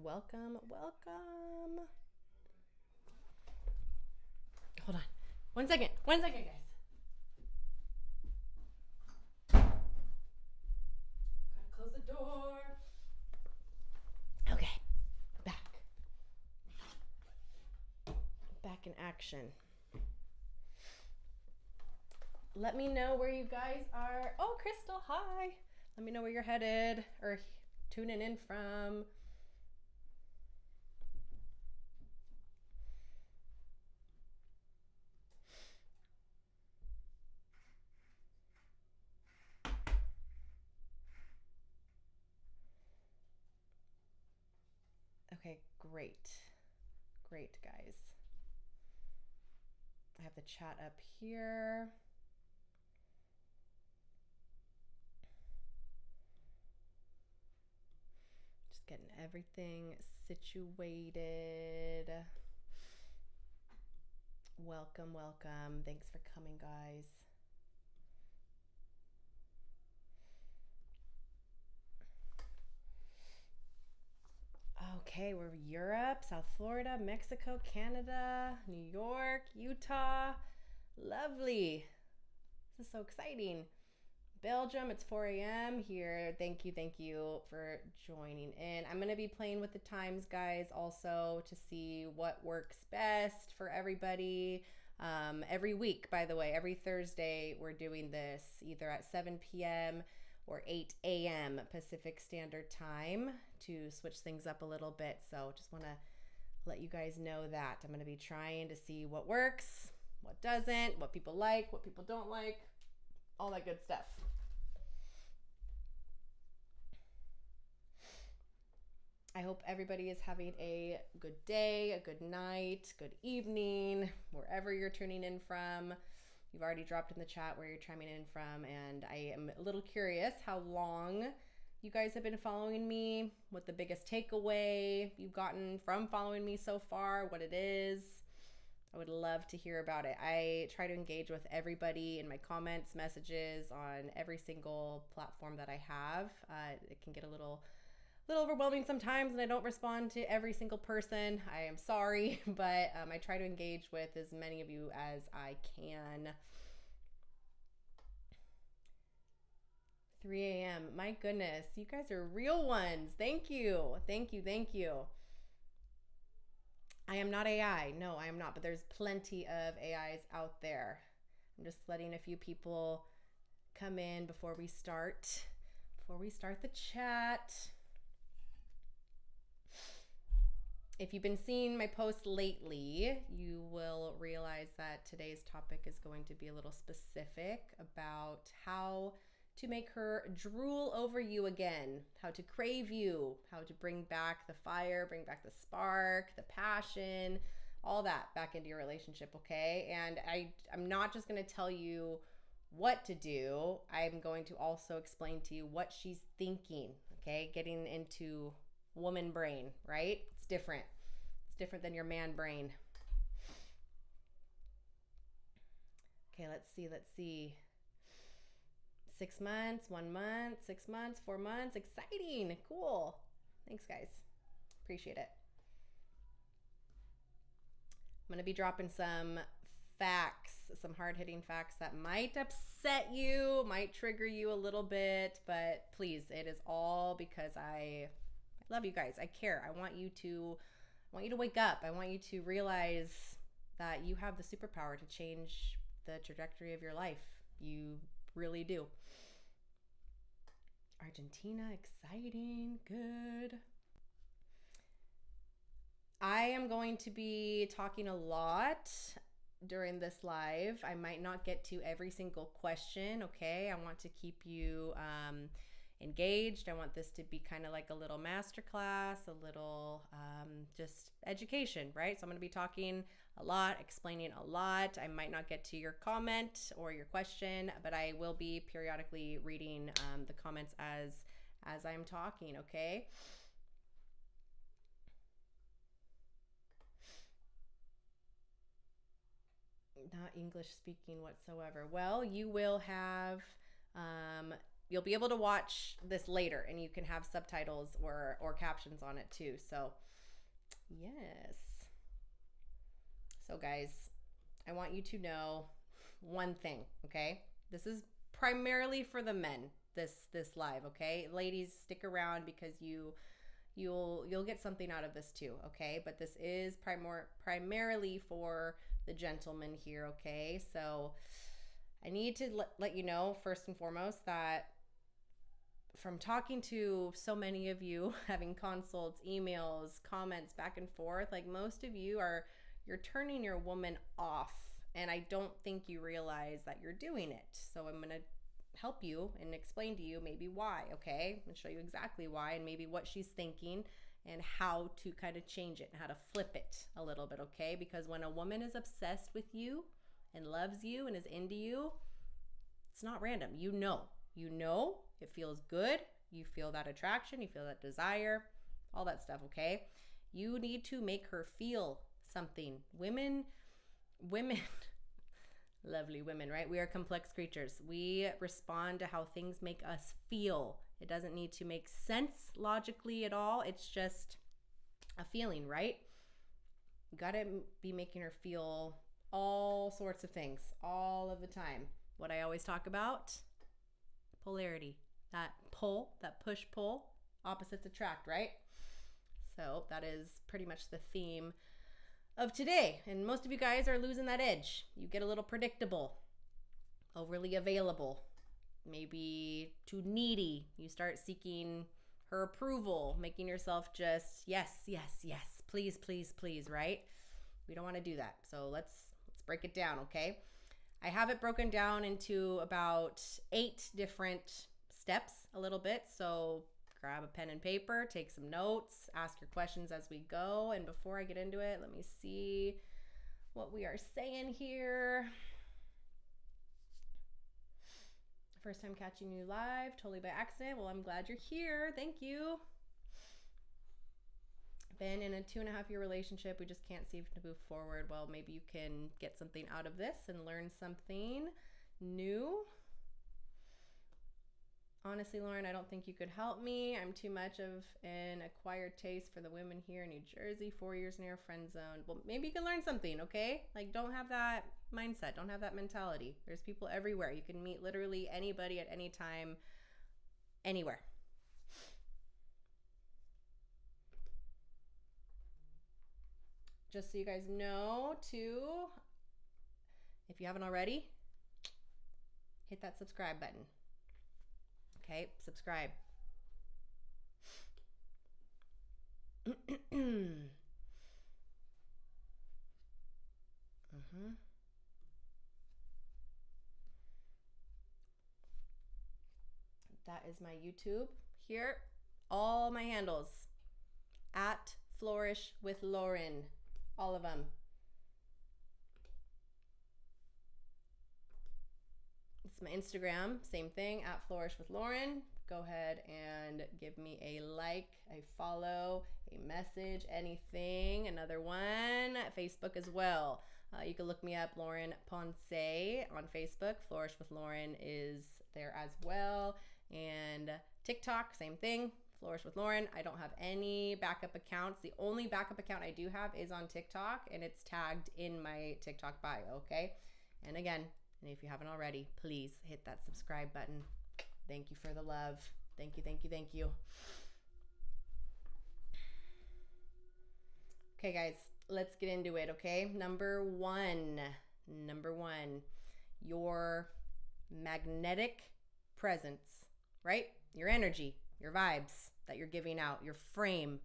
welcome, welcome. Hold on. 1 second, guys. Gotta close the door. Okay, back in action. Let me know where you guys are. Oh, Crystal, hi. Let me know where you're headed or tuning in from. Okay, great. Great, guys. I have the chat up here. Just getting everything situated. Welcome, welcome. Thanks for coming, guys. Okay, we're Europe, South Florida, Mexico, Canada, New York, Utah. Lovely. This is so exciting. Belgium, it's 4 a.m. here. Thank you for joining in. I'm going to be playing with the times, guys, also to see what works best for everybody. Every week, by the way, every Thursday, we're doing this either at 7 p.m. or 8 a.m. Pacific Standard Time to switch things up a little bit. So just want to let you guys know that. I'm going to be trying to see what works, what doesn't, what people like, what people don't like, all that good stuff. I hope everybody is having a good day, a good night, good evening, wherever you're tuning in from. You've already dropped in the chat where you're chiming in from, and I am a little curious how long you guys have been following me, what the biggest takeaway you've gotten from following me so far, what it is. I would love to hear about it. I try to engage with everybody in my comments, messages on every single platform that I have. It can get a little overwhelming sometimes, and I don't respond to every single person. I am sorry, but I try to engage with as many of you as I can. 3 a.m. My goodness, you guys are real ones. Thank you. I am not AI. No, I am not, but there's plenty of AIs out there. I'm just letting a few people come in before we start the chat. If you've been seeing my posts lately, you will realize that today's topic is going to be a little specific about how to make her drool over you again, how to crave you, how to bring back the fire, bring back the spark, the passion, all that back into your relationship, okay? And I'm not just going to tell you what to do. I'm going to also explain to you what she's thinking, okay? Getting into woman brain, right? It's different. It's different than your man brain. Okay, let's see. 6 months, 1 month, 6 months, 4 months. Exciting. Cool. Thanks, guys. Appreciate it. I'm going to be dropping some facts, some hard-hitting facts that might upset you, might trigger you a little bit, but please, it is all because I love you guys. I care. I want you to wake up. I want you to realize that you have the superpower to change the trajectory of your life. You really do. Argentina, exciting, good. I am going to be talking a lot during this live. I might not get to every single question, okay? I want to keep you engaged. I want this to be kind of like a little masterclass, a little just education, right? So I'm going to be talking a lot, explaining a lot. I might not get to your comment or your question, but I will be periodically reading the comments as I'm talking, okay? Not English speaking whatsoever. Well, you will have you'll be able to watch this later, and you can have subtitles or captions on it too. So yes. So guys, I want you to know one thing, okay? This is primarily for the men, this live, okay? Ladies, stick around because you'll get something out of this too, okay? But this is primarily for the gentlemen here, okay? So I need to let you know first and foremost that from talking to so many of you, having consults, emails, comments back and forth, like most of you you're turning your woman off, and I don't think you realize that you're doing it. So I'm going to help you and explain to you maybe why, okay? And show you exactly why and maybe what she's thinking and how to kind of change it and how to flip it a little bit, okay? Because when a woman is obsessed with you and loves you and is into you, it's not random. You know, it feels good. You feel that attraction, you feel that desire, all that stuff, okay? You need to make her feel something. Women, lovely women, right? We are complex creatures. We respond to how things make us feel. It doesn't need to make sense logically at all. It's just a feeling, right? You gotta be making her feel all sorts of things all of the time. What I always talk about, polarity. That pull, that push-pull, opposites attract, right? So that is pretty much the theme of today. And most of you guys are losing that edge. You get a little predictable, overly available, maybe too needy. You start seeking her approval, making yourself just yes, please, right? We don't want to do that. So let's break it down, okay? I have it broken down into about 8 different steps a little bit. So grab a pen and paper, take some notes, ask your questions as we go. And before I get into it, let me see what we are saying here. First time catching you live, totally by accident. Well, I'm glad you're here. Thank you. Been in a 2.5-year relationship. We just can't seem to move forward. Well, maybe you can get something out of this and learn something new. Honestly, Lauren, I don't think you could help me. I'm too much of an acquired taste for the women here in New Jersey. 4 years near friend zone. Well, maybe you can learn something, okay? Like, don't have that mindset. Don't have that mentality. There's people everywhere. You can meet literally anybody at any time, anywhere. Just so you guys know, too, if you haven't already, hit that subscribe button. Okay, subscribe. That is my YouTube here. All my handles at Flourish with Lauren. All of them. It's my Instagram, same thing, at Flourish with Lauren. Go ahead and give me a like, a follow, a message, anything. Another one, Facebook as well. You can look me up, Lauren Ponce on Facebook. Flourish with Lauren is there as well. And TikTok, same thing. Flourish with Lauren. I don't have any backup accounts. The only backup account I do have is on TikTok, and it's tagged in my TikTok bio, okay? And again, and if you haven't already, please hit that subscribe button. Thank you for the love. Thank you, thank you, thank you. Okay, guys, let's get into it, okay? Number one, your magnetic presence, right? Your energy, your vibes that you're giving out, your frame.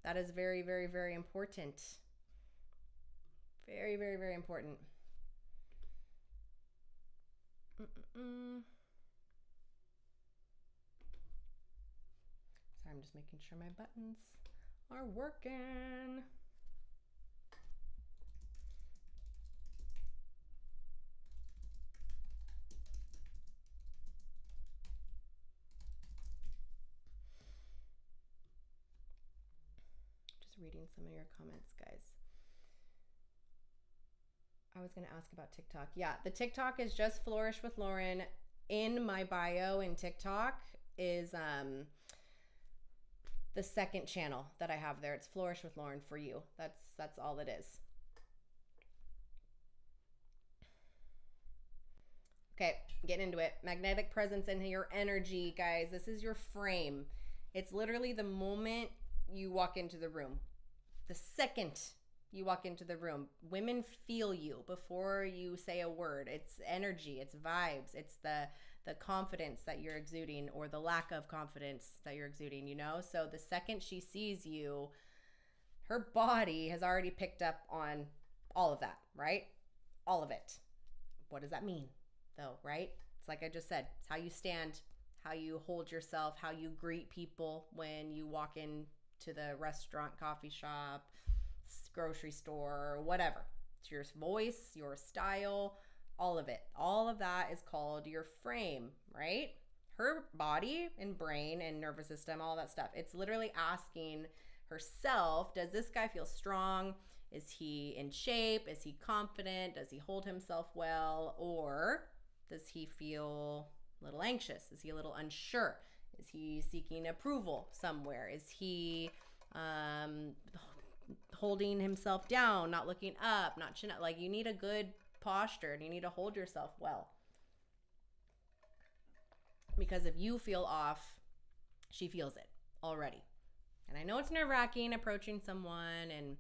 That is very, very, very important. Very, very, very important. Sorry, I'm just making sure my buttons are working. Just reading some of your comments, guys. I was going to ask about TikTok. Yeah, the TikTok is just Flourish with Lauren. in my bio in TikTok is the second channel that I have there. It's Flourish with Lauren for you. That's all it is. Okay, getting into it. Magnetic presence in your energy, guys. This is your frame. It's literally the moment you walk into the room. The second you walk into the room, women feel you before you say a word. It's energy, it's vibes, it's the confidence that you're exuding, or the lack of confidence that you're exuding, you know? So the second she sees you, her body has already picked up on all of that, right? All of it. What does that mean, though, right? It's like I just said, it's how you stand, how you hold yourself, how you greet people when you walk into the restaurant, coffee shop, grocery store, whatever. It's your voice, your style, all of it. All of that is called your frame, right? Her body and brain and nervous system, all that stuff. It's literally asking herself, does this guy feel strong? Is he in shape? Is he confident? Does he hold himself well? Or does he feel a little anxious? Is he a little unsure? Is he seeking approval somewhere? Is he holding himself down, not looking up, not chin up? Like, you need a good posture and you need to hold yourself well. Because if you feel off, she feels it already. And I know it's nerve-wracking approaching someone and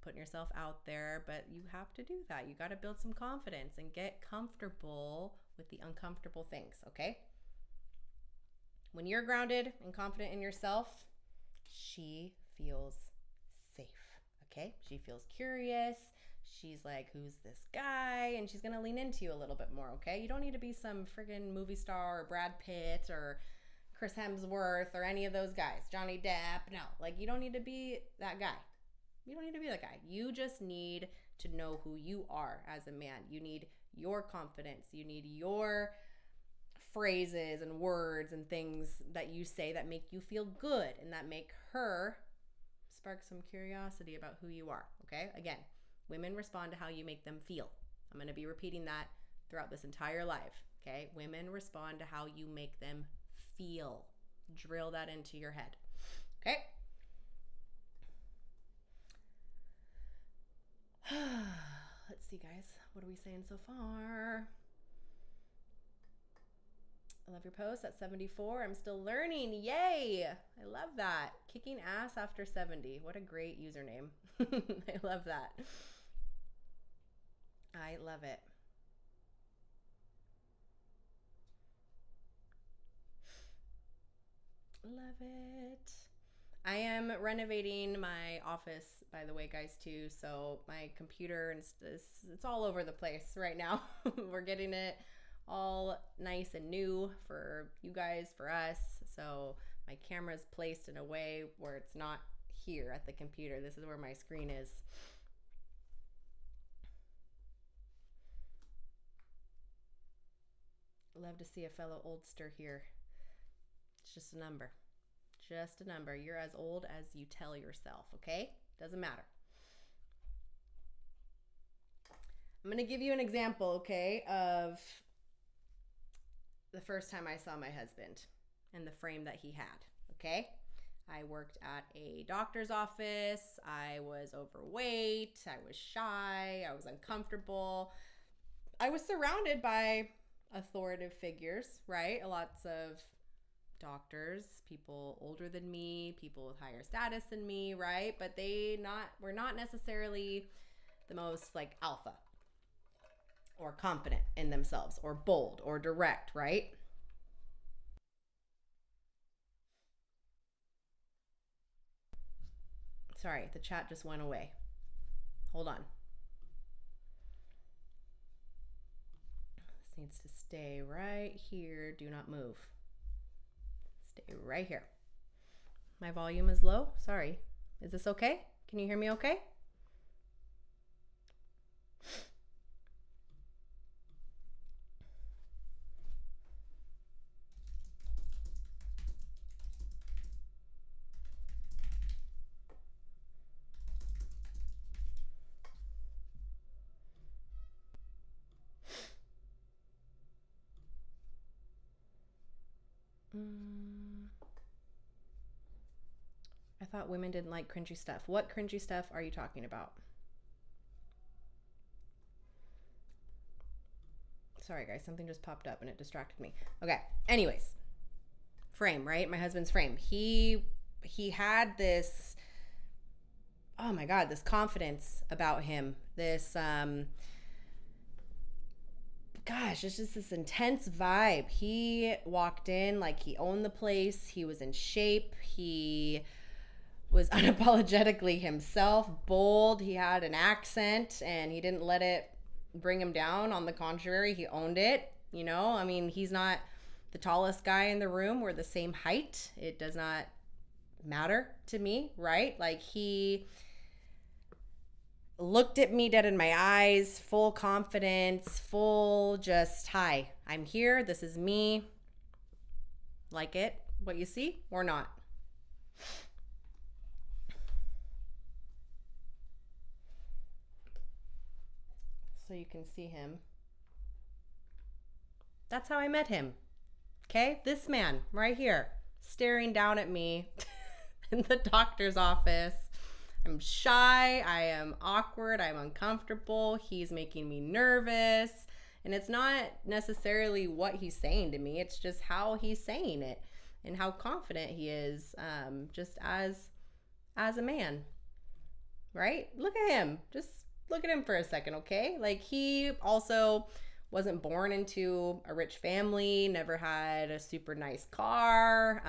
putting yourself out there, but you have to do that. You got to build some confidence and get comfortable with the uncomfortable things, okay? When you're grounded and confident in yourself, she feels safe, okay? She feels curious. She's like, who's this guy? And she's going to lean into you a little bit more, okay? You don't need to be some friggin' movie star or Brad Pitt or Chris Hemsworth or any of those guys. Johnny Depp. No, like, you don't need to be that guy. You don't need to be that guy. You just need to know who you are as a man. You need your confidence. You need your phrases and words and things that you say that make you feel good and that make her spark some curiosity about who you are, okay? Again, women respond to how you make them feel. I'm going to be repeating that throughout this entire live, okay? Women respond to how you make them feel. Drill that into your head, okay? Let's see, guys. What are we saying so far? I love your post at 74. I'm still learning. Yay! I love that. Kicking ass after 70. What a great username. I love that. I love it. Love it. I am renovating my office, by the way, guys, too. So my computer, and it's all over the place right now. We're getting it all nice and new for you guys, for us. So my camera's placed in a way where it's not here at the computer. This is where my screen is. Love to see a fellow oldster here. It's just a number. Just a number. You're as old as you tell yourself, okay? Doesn't matter. I'm going to give you an example, okay, of the first time I saw my husband and the frame that he had, okay? I worked at a doctor's office. I was overweight. I was shy. I was uncomfortable. I was surrounded by authoritative figures, right? Lots of doctors, people older than me, people with higher status than me, right? But were not necessarily the most like alpha or confident in themselves or bold or direct, right? Sorry, the chat just went away. Hold on. This needs to stay right here. Do not move. Stay right here. My volume is low. Sorry. Is this okay? Can you hear me okay? I thought women didn't like cringy stuff. What cringy stuff are you talking about? Sorry, guys. Something just popped up and it distracted me. Okay. Anyways. Frame, right? My husband's frame. He had this, oh my God, this confidence about him. This, gosh, it's just this intense vibe. He walked in like he owned the place. He was in shape. He was unapologetically himself, bold. He had an accent and he didn't let it bring him down. On the contrary, he owned it. You know, I mean, he's not the tallest guy in the room. We're the same height. It does not matter to me, right? Like, he looked at me dead in my eyes, full confidence, full just, hi, I'm here. This is me. Like it, what you see or not? So you can see him. That's how I met him. Okay, this man right here, staring down at me in the doctor's office. I'm shy, I am awkward, I'm uncomfortable, he's making me nervous. And it's not necessarily what he's saying to me, it's just how he's saying it and how confident he is, just as a man, right? Look at him, just look at him for a second, okay? Like, he also wasn't born into a rich family, never had a super nice car.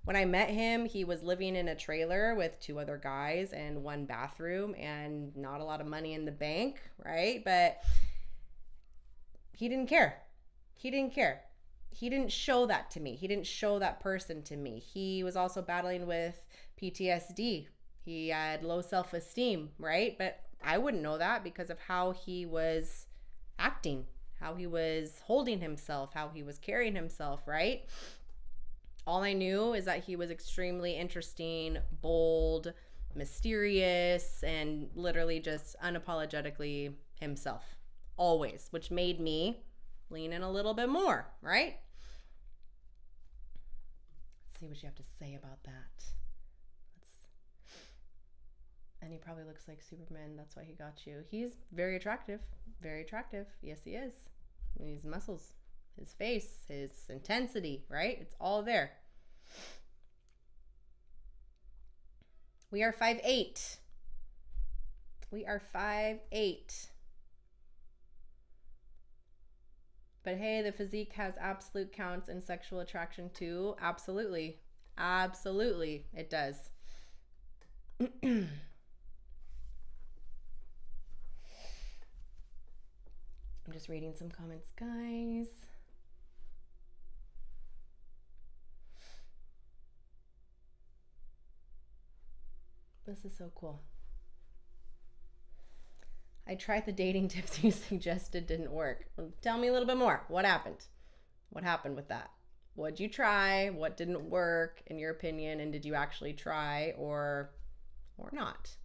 When I met him, he was living in a trailer with 2 other guys and 1 bathroom and not a lot of money in the bank, right? But he didn't care. He didn't care. He didn't show that to me. He didn't show that person to me. He was also battling with PTSD. He had low self-esteem, right? But I wouldn't know that because of how he was acting, how he was holding himself, how he was carrying himself, right? All I knew is that he was extremely interesting, bold, mysterious, and literally just unapologetically himself, always, which made me lean in a little bit more, right? Let's see what you have to say about that. And he probably looks like Superman. That's why he got you. He's very attractive. Very attractive. Yes, he is. His muscles, his face, his intensity, right? It's all there. We are 5'8". We are 5'8". But hey, the physique has absolute counts in sexual attraction too. Absolutely. Absolutely, it does. I'm just reading some comments, guys. This is so cool. I tried the dating tips you suggested, didn't work. Tell me a little bit more. What happened? What happened with that? What'd you try? What didn't work in your opinion? And did you actually try or not?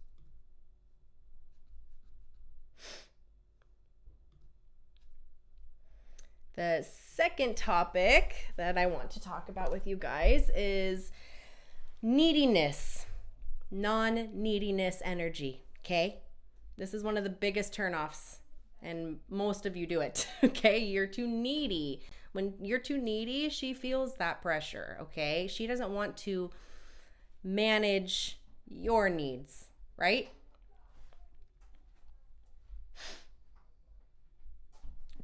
The second topic that I want to talk about with you guys is neediness, non-neediness energy, okay? This is one of the biggest turnoffs, and most of you do it, okay? You're too needy. When you're too needy, she feels that pressure, okay? She doesn't want to manage your needs, right?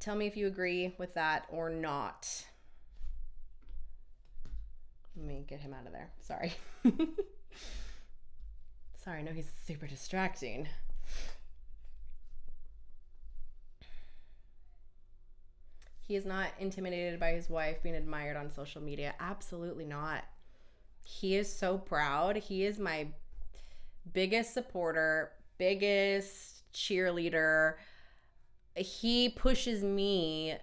Tell me if you agree with that or not. Let me get him out of there. Sorry. Sorry, I know he's super distracting. He is not intimidated by his wife being admired on social media. Absolutely not. He is so proud. He is my biggest supporter, biggest cheerleader. He pushes me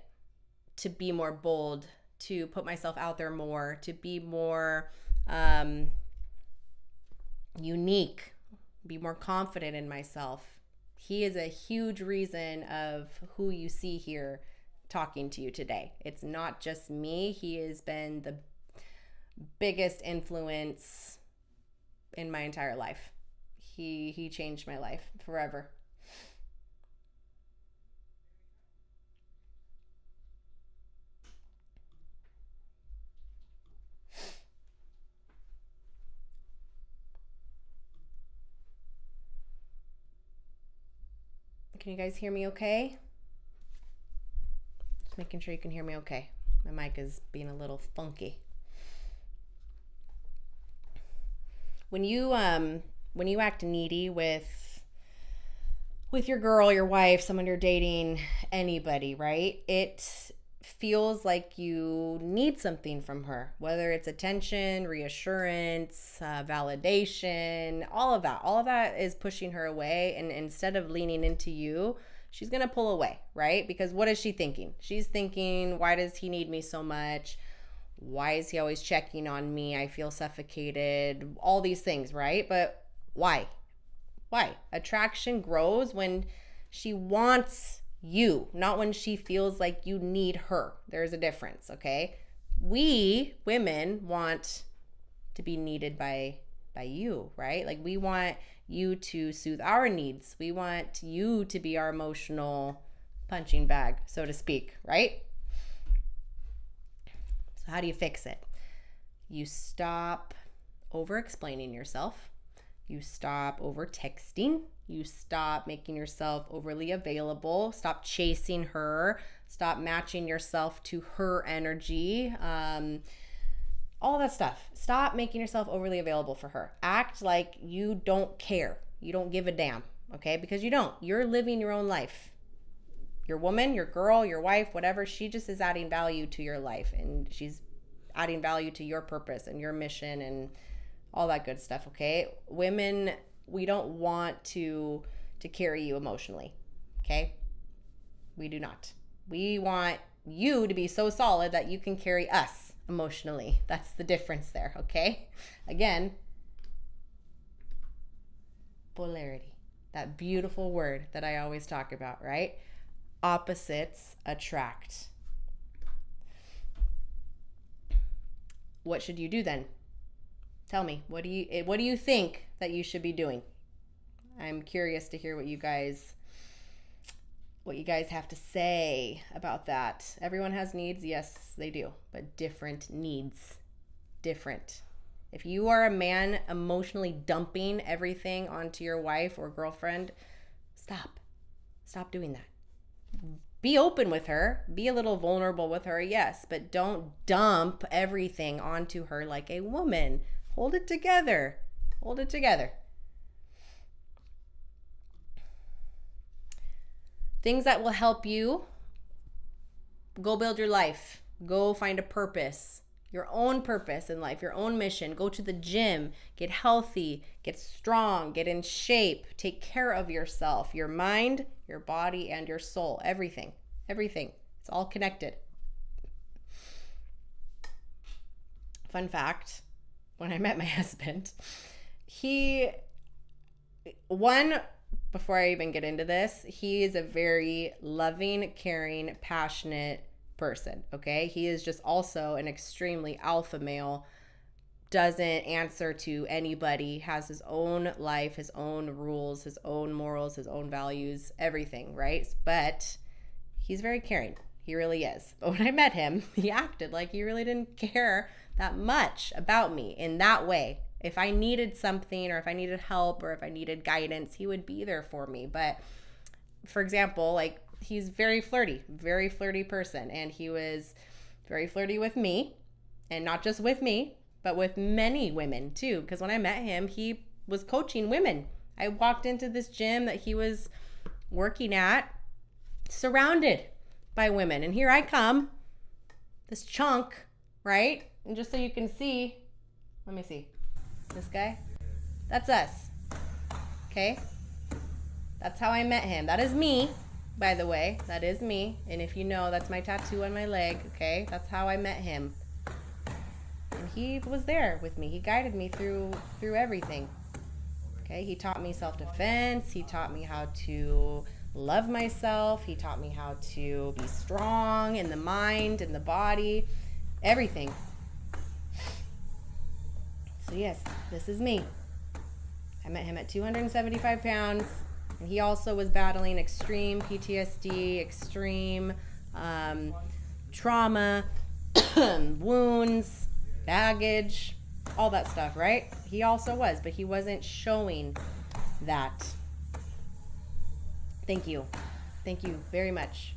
to be more bold, to put myself out there more, to be more unique, be more confident in myself. He is a huge reason of who you see here talking to you today. It's not just me. He has been the biggest influence in my entire life. He changed my life forever. Can you guys hear me okay? Just making sure you can hear me okay. My mic is being a little funky. When you act needy with your girl, your wife, someone you're dating, anybody, right? It feels like you need something from her, whether it's attention, reassurance, validation, all of that is pushing her away. And instead of leaning into you, she's going to pull away, right? Because what is she thinking? She's thinking, why does he need me so much? Why is he always checking on me? I feel suffocated, all these things, right? But why? Attraction grows when she wants you, not when she feels like you need her. There's a difference, okay? We women want to be needed by you, right? Like we want you to soothe our needs. We want you to be our emotional punching bag, so to speak, right? So how do you fix it? You stop over-explaining yourself. You stop over-texting. You stop making yourself overly available. Stop chasing her. Stop matching yourself to her energy. All that stuff. Stop making yourself overly available for her. Act like you don't care. You don't give a damn, okay? Because you don't. You're living your own life. Your woman, your girl, your wife, whatever, she just is adding value to your life, and she's adding value to your purpose and your mission and all that good stuff, okay? Women, we don't want to carry you emotionally, okay? We do not. We want you to be so solid that you can carry us emotionally. That's the difference there, okay? Again, polarity, that beautiful word that I always talk about, right? Opposites attract. What should you do then? Tell me, what do you think that you should be doing? I'm curious to hear what you guys have to say about that. Everyone has needs, yes, they do, but different needs. Different. If you are a man emotionally dumping everything onto your wife or girlfriend, stop. Stop doing that. Be open with her. Be a little vulnerable with her, yes, but don't dump everything onto her like a woman. Hold it together. Hold it together. Things that will help you. Go build your life. Go find a purpose. Your own purpose in life, your own mission. Go to the gym. Get healthy. Get strong. Get in shape. Take care of yourself. Your mind, your body, and your soul. Everything. Everything. It's all connected. Fun fact. When I met my husband, before I even get into this, he is a very loving, caring, passionate person, okay? He is just also an extremely alpha male, doesn't answer to anybody, has his own life, his own rules, his own morals, his own values, everything, right? But he's very caring. He really is. But when I met him, he acted like he really didn't care that much about me in that way. If I needed something or if I needed help or if I needed guidance, he would be there for me. But for example, like he's very flirty person. And he was very flirty with me, and not just with me, but with many women too. Because when I met him, he was coaching women. I walked into this gym that he was working at, surrounded by women. And here I come, this chunk, right? And just so you can see, let me see, this guy, that's us, okay? That's how I met him. That is me, by the way, that is me. And if you know, that's my tattoo on my leg, okay? That's how I met him. And he was there with me. He guided me through everything, okay? He taught me self-defense. He taught me how to love myself. He taught me how to be strong in the mind, in the body, everything. So yes, this is me. I met him at 275 pounds, and he also was battling extreme PTSD, extreme trauma, wounds, baggage, all that stuff, right? He also was, but he wasn't showing that. Thank you. Thank you very much.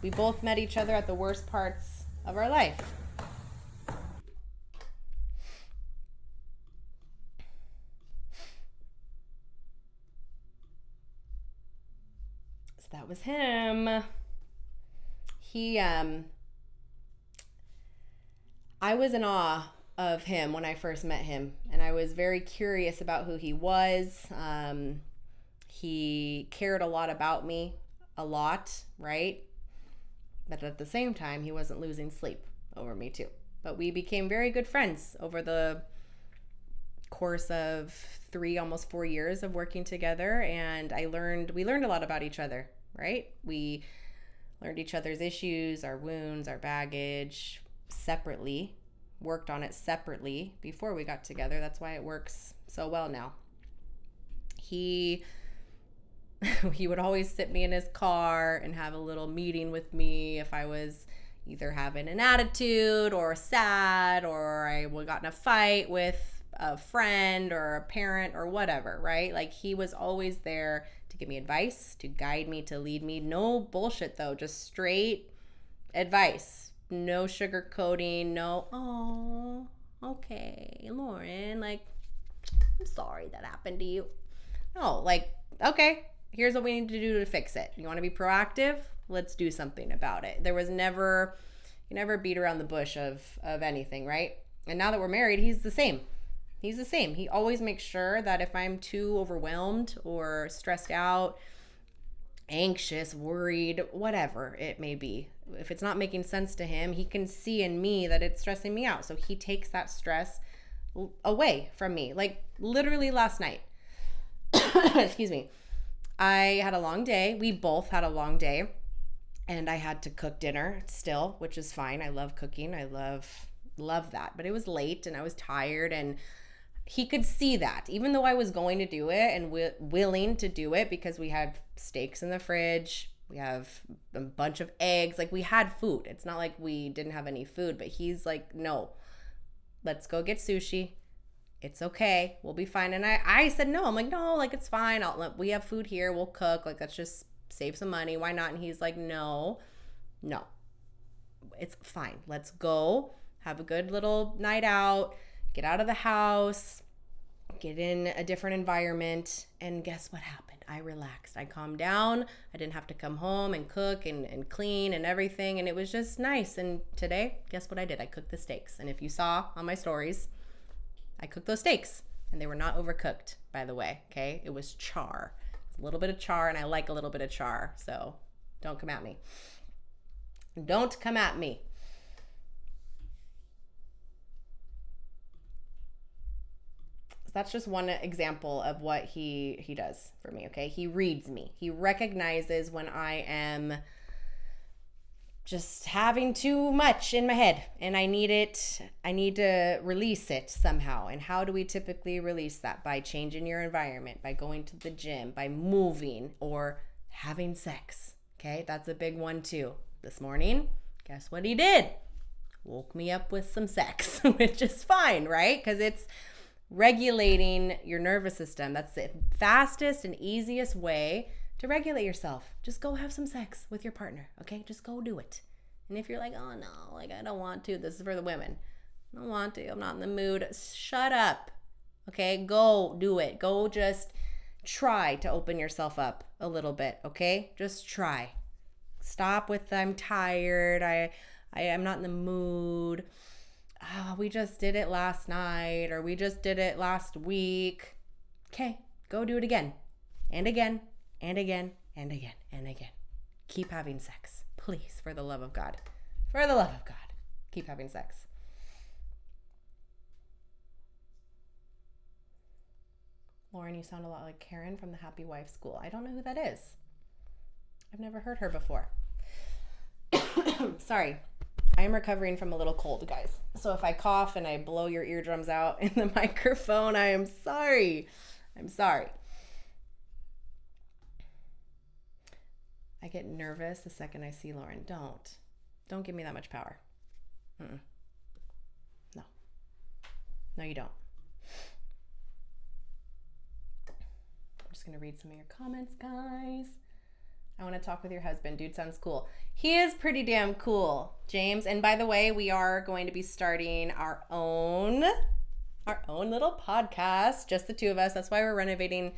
We both met each other at the worst parts of our life. So that was him. I was in awe of him when I first met him, and I was very curious about who he was. He cared a lot about me, a lot, right? But at the same time, he wasn't losing sleep over me too. But we became very good friends over the course of 3, almost 4 years of working together, and we learned a lot about each other, right? We learned each other's issues, our wounds, our baggage separately, worked on it separately before we got together. That's why it works so well now. He would always sit me in his car and have a little meeting with me if I was either having an attitude or sad, or I got in a fight with a friend or a parent or whatever, right? Like, he was always there to give me advice, to guide me, to lead me. No bullshit though, just straight advice. No sugarcoating, no, oh, okay, Lauren, like, I'm sorry that happened to you. No, like, okay, here's what we need to do to fix it. You want to be proactive? Let's do something about it. There was never, you never beat around the bush of anything, right? And now that we're married, he's the same. He's the same. He always makes sure that if I'm too overwhelmed or stressed out, anxious, worried, whatever it may be, if it's not making sense to him, he can see in me that it's stressing me out. So he takes that stress away from me. Like, literally last night, excuse me, I had a long day. We both had a long day, and I had to cook dinner still, which is fine. I love cooking. I love that. But it was late and I was tired, and he could see that, even though I was going to do it and willing to do it, because we had steaks in the fridge. We have a bunch of eggs. Like, we had food. It's not like we didn't have any food, but he's like, no, let's go get sushi. It's okay. We'll be fine. And I said, no, I'm like, no, like, it's fine. We have food here. We'll cook. Like, let's just save some money. Why not? And he's like, no, it's fine. Let's go have a good little night out, get out of the house, get in a different environment. And guess what happened? I relaxed. I calmed down. I didn't have to come home and cook and clean and everything. And it was just nice. And today, guess what I did? I cooked the steaks. And if you saw on my stories, I cooked those steaks. And they were not overcooked, by the way. Okay? It was char. It was a little bit of char, and I like a little bit of char. So don't come at me. Don't come at me. That's just one example of what he does for me, okay? He reads me. He recognizes when I am just having too much in my head and I need to release it somehow. And how do we typically release that? By changing your environment, by going to the gym, by moving, or having sex, okay? That's a big one too. This morning, guess what he did? Woke me up with some sex, which is fine, right? Because it's regulating your nervous system. That's the fastest and easiest way to regulate yourself. Just go have some sex with your partner, okay? Just go do it. And if you're like, oh no, like, I don't want to, this is for the women. I don't want to, I'm not in the mood. Shut up, okay? Go do it. Go just try to open yourself up a little bit, okay? Just try. Stop with, I'm tired, I am not in the mood. Oh, we just did it last night, or we just did it last week. Okay, go do it again and again and again and again and again. Keep having sex, please, for the love of God. For the love of God, keep having sex. Lauren, you sound a lot like Karen from the Happy Wife School. I don't know who that is. I've never heard her before. Sorry. I am recovering from a little cold, guys. So if I cough and I blow your eardrums out in the microphone, I am sorry. I'm sorry. I get nervous the second I see Lauren. Don't give me that much power. No, you don't. I'm just going to read some of your comments, guys. I want to talk with your husband. Dude sounds cool. He is pretty damn cool, James. And by the way, we are going to be starting our own little podcast, just the two of us. That's why we're renovating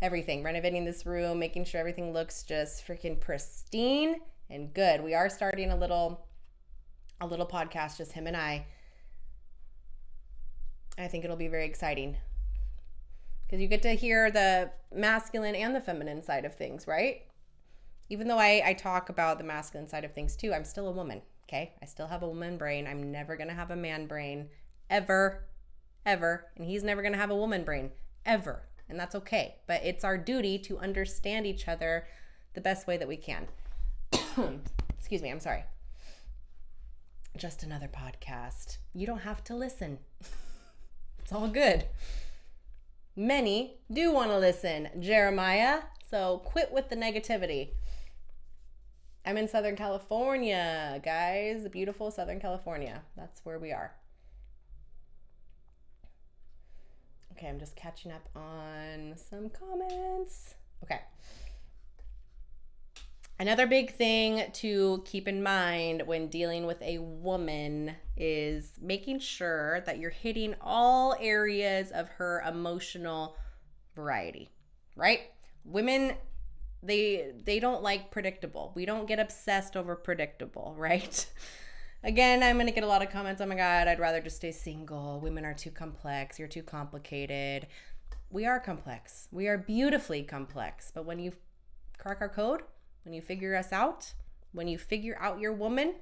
everything, renovating this room, making sure everything looks just freaking pristine and good. We are starting a little podcast, just him and I. I think it'll be very exciting because you get to hear the masculine and the feminine side of things, right? Even though I talk about the masculine side of things too, I'm still a woman, okay? I still have a woman brain. I'm never going to have a man brain, ever. And he's never going to have a woman brain, ever. And that's okay. But it's our duty to understand each other the best way that we can. Excuse me, I'm sorry. Just another podcast. You don't have to listen. It's all good. Many do want to listen, Jeremiah. So quit with the negativity. I'm in Southern California, guys. Beautiful Southern California. That's where we are. Okay, I'm just catching up on some comments. Okay. Another big thing to keep in mind when dealing with a woman is making sure that you're hitting all areas of her emotional variety, right? Women, they don't like predictable. We don't get obsessed over predictable, right? Again, I'm going to get a lot of comments, oh my God, I'd rather just stay single. Women are too complex. You're too complicated. We are complex. We are beautifully complex. But when you crack our code, when you figure us out, when you figure out your woman,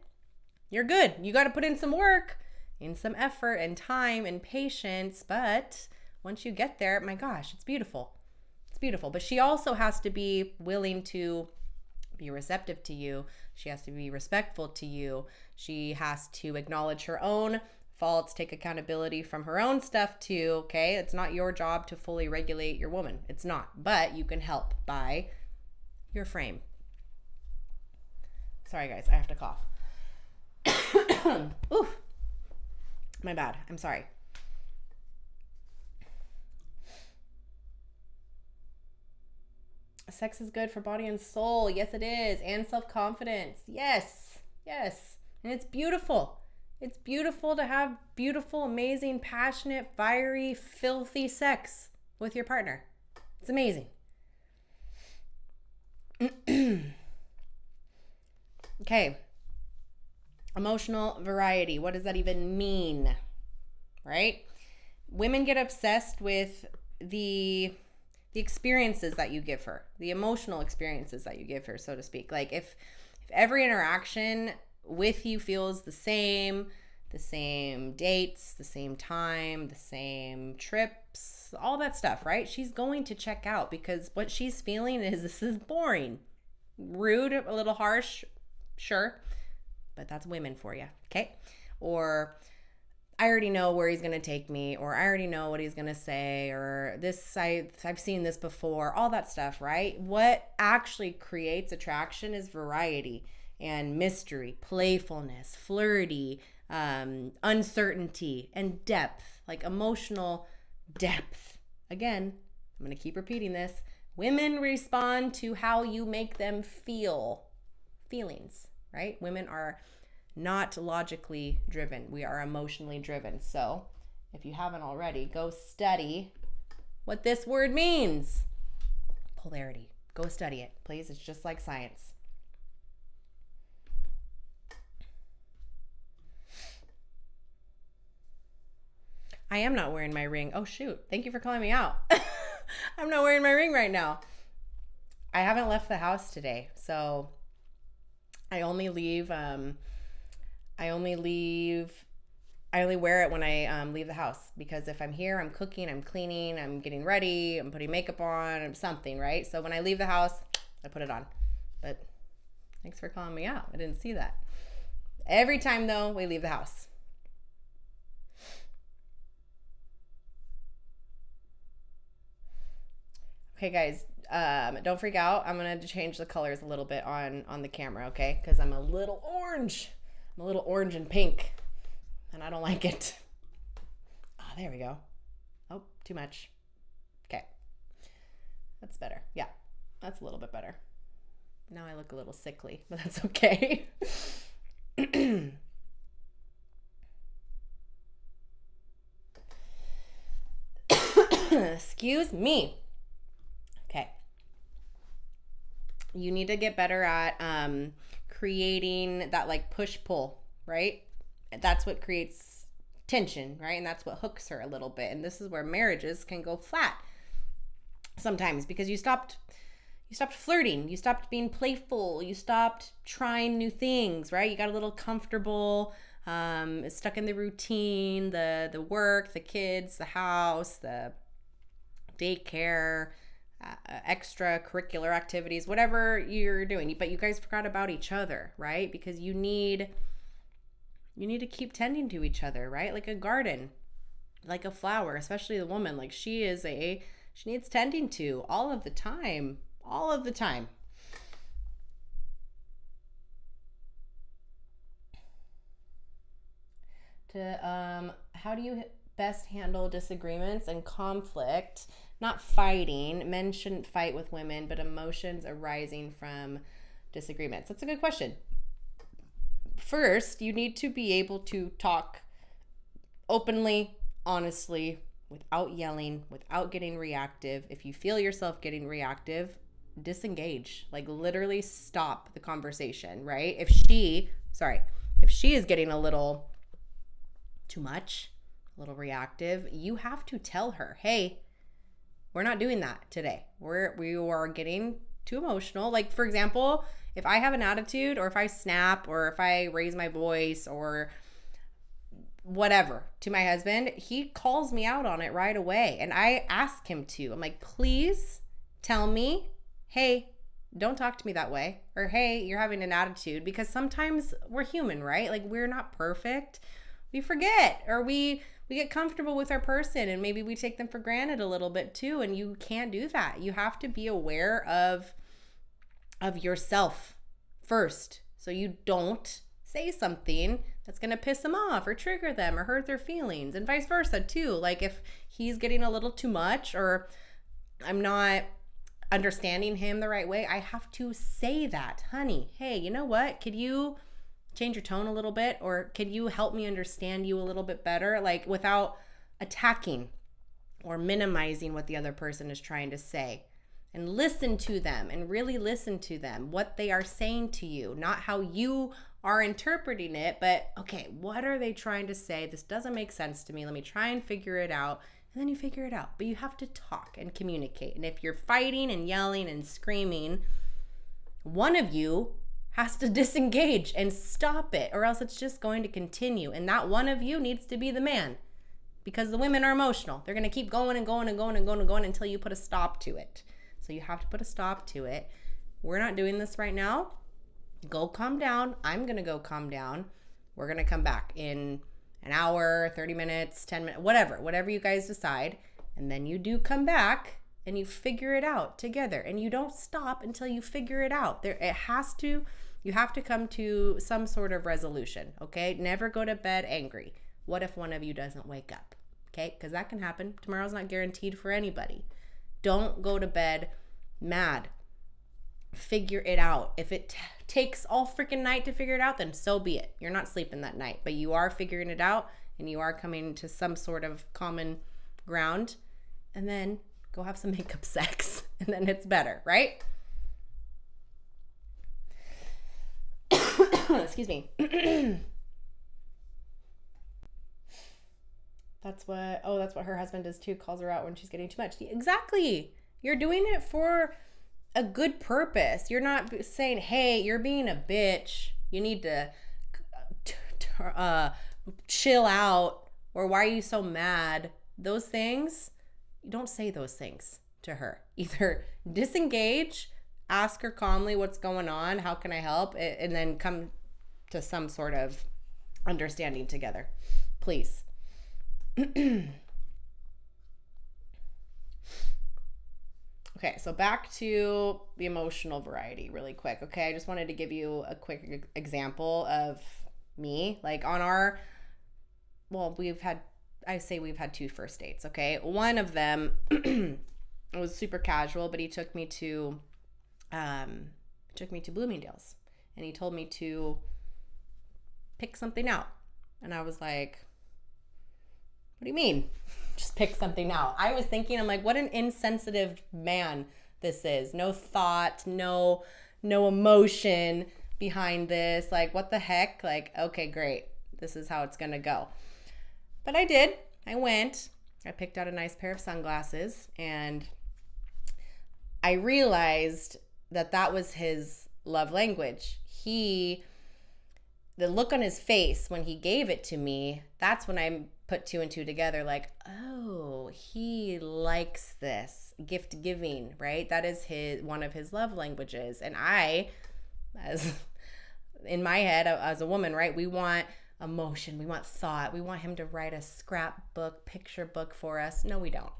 you're good. You got to put in some work, in some effort and time and patience. But once you get there, my gosh, it's beautiful. It's beautiful. But she also has to be willing to be receptive to you. She has to be respectful to you. She has to acknowledge her own faults, take accountability from her own stuff too, okay? It's not your job to fully regulate your woman. It's not. But you can help by your frame. Sorry, guys. I have to cough. Oof. My bad. I'm sorry. Sex is good for body and soul. Yes, it is. And self-confidence. Yes. Yes. And it's beautiful. It's beautiful to have beautiful, amazing, passionate, fiery, filthy sex with your partner. It's amazing. Okay. Emotional variety. What does that even mean? Right? Women get obsessed with the experiences that you give her, the emotional experiences that you give her, so to speak. Like if every interaction with you feels the same dates, the same time, the same trips, all that stuff, right? She's going to check out because what she's feeling is this is boring. Rude, a little harsh, sure, but that's women for you, okay? Or I already know where he's going to take me, or I already know what he's going to say, or this, I've seen this before, all that stuff, right? What actually creates attraction is variety and mystery, playfulness, flirty, uncertainty, and depth, like emotional depth. Again, I'm going to keep repeating this. Women respond to how you make them feel. Feelings, right? Women are not logically driven. We are emotionally driven. So if you haven't already, go study what this word means. Polarity. Go study it, please. It's just like science. I am not wearing my ring. Oh, shoot. Thank you for calling me out. I'm not wearing my ring right now. I haven't left the house today. So I only wear it when I leave the house, because if I'm here, I'm cooking, I'm cleaning, I'm getting ready, I'm putting makeup on, I'm something, right? So when I leave the house, I put it on. But thanks for calling me out. I didn't see that. Every time, though, we leave the house. Okay, guys, don't freak out. I'm going to change the colors a little bit on the camera, okay? Because I'm a little orange. I'm a little orange and pink, and I don't like it. Oh, there we go. Oh, too much. Okay. That's better. Yeah, that's a little bit better. Now I look a little sickly, but that's okay. Excuse me. Okay. You need to get better at creating that like push-pull, right? That's what creates tension, right? And that's what hooks her a little bit. And this is where marriages can go flat sometimes because you stopped flirting, you stopped being playful, you stopped trying new things, right? You got a little comfortable, stuck in the routine, the work, the kids, the house, the daycare, extracurricular activities, whatever you're doing. But you guys forgot about each other, right? Because you need to keep tending to each other, right? Like a garden, like a flower, especially the woman, like she needs tending to all of the time. All of the time. How do you best handle disagreements and conflict? Not fighting. Men shouldn't fight with women, but emotions arising from disagreements. That's a good question. First, you need to be able to talk openly, honestly, without yelling, without getting reactive. If you feel yourself getting reactive, disengage. Like literally stop the conversation, right? If she is getting a little too much, a little reactive, you have to tell her, hey, we're not doing that today. We are getting too emotional. Like, for example, if I have an attitude or if I snap or if I raise my voice or whatever to my husband, he calls me out on it right away. And I ask him to. I'm like, please tell me, hey, don't talk to me that way. Or, hey, you're having an attitude. Because sometimes we're human, right? Like, we're not perfect. We forget or we get comfortable with our person and maybe we take them for granted a little bit too. And you can't do that. You have to be aware of yourself first. So you don't say something that's going to piss them off or trigger them or hurt their feelings, and vice versa too. Like if he's getting a little too much or I'm not understanding him the right way, I have to say that, honey, hey, you know what? Could you change your tone a little bit, or could you help me understand you a little bit better? Like without attacking or minimizing what the other person is trying to say. And listen to them and really listen to them, what they are saying to you, not how you are interpreting it, but okay, what are they trying to say? This doesn't make sense to me. Let me try and figure it out. And then you figure it out. But you have to talk and communicate. And if you're fighting and yelling and screaming, one of you has to disengage and stop it, or else it's just going to continue. And that one of you needs to be the man, because the women are emotional. They're going to keep going and going and going and going and going until you put a stop to it. So you have to put a stop to it. We're not doing this right now. Go calm down. I'm going to go calm down. We're going to come back in an hour, 30 minutes, 10 minutes, whatever you guys decide. And then you do come back and you figure it out together. And you don't stop until you figure it out. You have to come to some sort of resolution, okay? Never go to bed angry. What if one of you doesn't wake up, okay? Because that can happen. Tomorrow's not guaranteed for anybody. Don't go to bed mad. Figure it out. If it takes all freaking night to figure it out, then so be it. You're not sleeping that night, but you are figuring it out and you are coming to some sort of common ground, and then go have some makeup sex and then it's better, right? Excuse me. That's what her husband does too, calls her out when she's getting too much. Exactly. You're doing it for a good purpose. You're not saying, hey, you're being a bitch, you need to chill out, or why are you so mad? Those things, you don't say those things to her. Either disengage, ask her calmly what's going on, how can I help, and then come to some sort of understanding together. Please. Okay, so back to the emotional variety really quick. Okay, I just wanted to give you a quick example of me. Like on our, well, we've had two first dates, okay? One of them it was super casual, but he took me to Bloomingdale's, and he told me to pick something out. And I was like, what do you mean? Just pick something out. I was thinking, I'm like, what an insensitive man this is. No thought, no emotion behind this. Like, what the heck? Like, okay, great. This is how it's gonna go. But I did. I went. I picked out a nice pair of sunglasses, and I realized that was his love language. The look on his face when he gave it to me, that's when I put two and two together, like, oh, he likes this gift giving, right? That is one of his love languages. And I, as in my head as a woman, right, we want emotion, we want thought, we want him to write a scrapbook, picture book for us. No, we don't.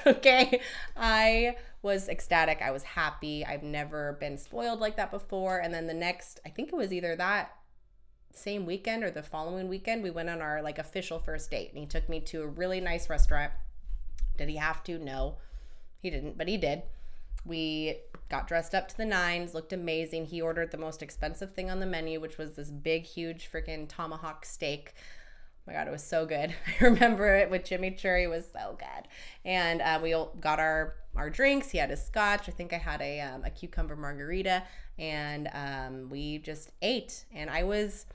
Okay. I was ecstatic. I was happy. I've never been spoiled like that before. And then the next, I think it was either that same weekend or the following weekend, we went on our like official first date, and he took me to a really nice restaurant. Did he have to? No, he didn't, but he did. We got dressed up to the nines, looked amazing. He ordered the most expensive thing on the menu, which was this big, huge freaking tomahawk steak. Oh my God, it was so good. I remember it with chimichurri. It was so good. And we got our drinks. He had a scotch. I think I had a cucumber margarita, and we just ate. And I was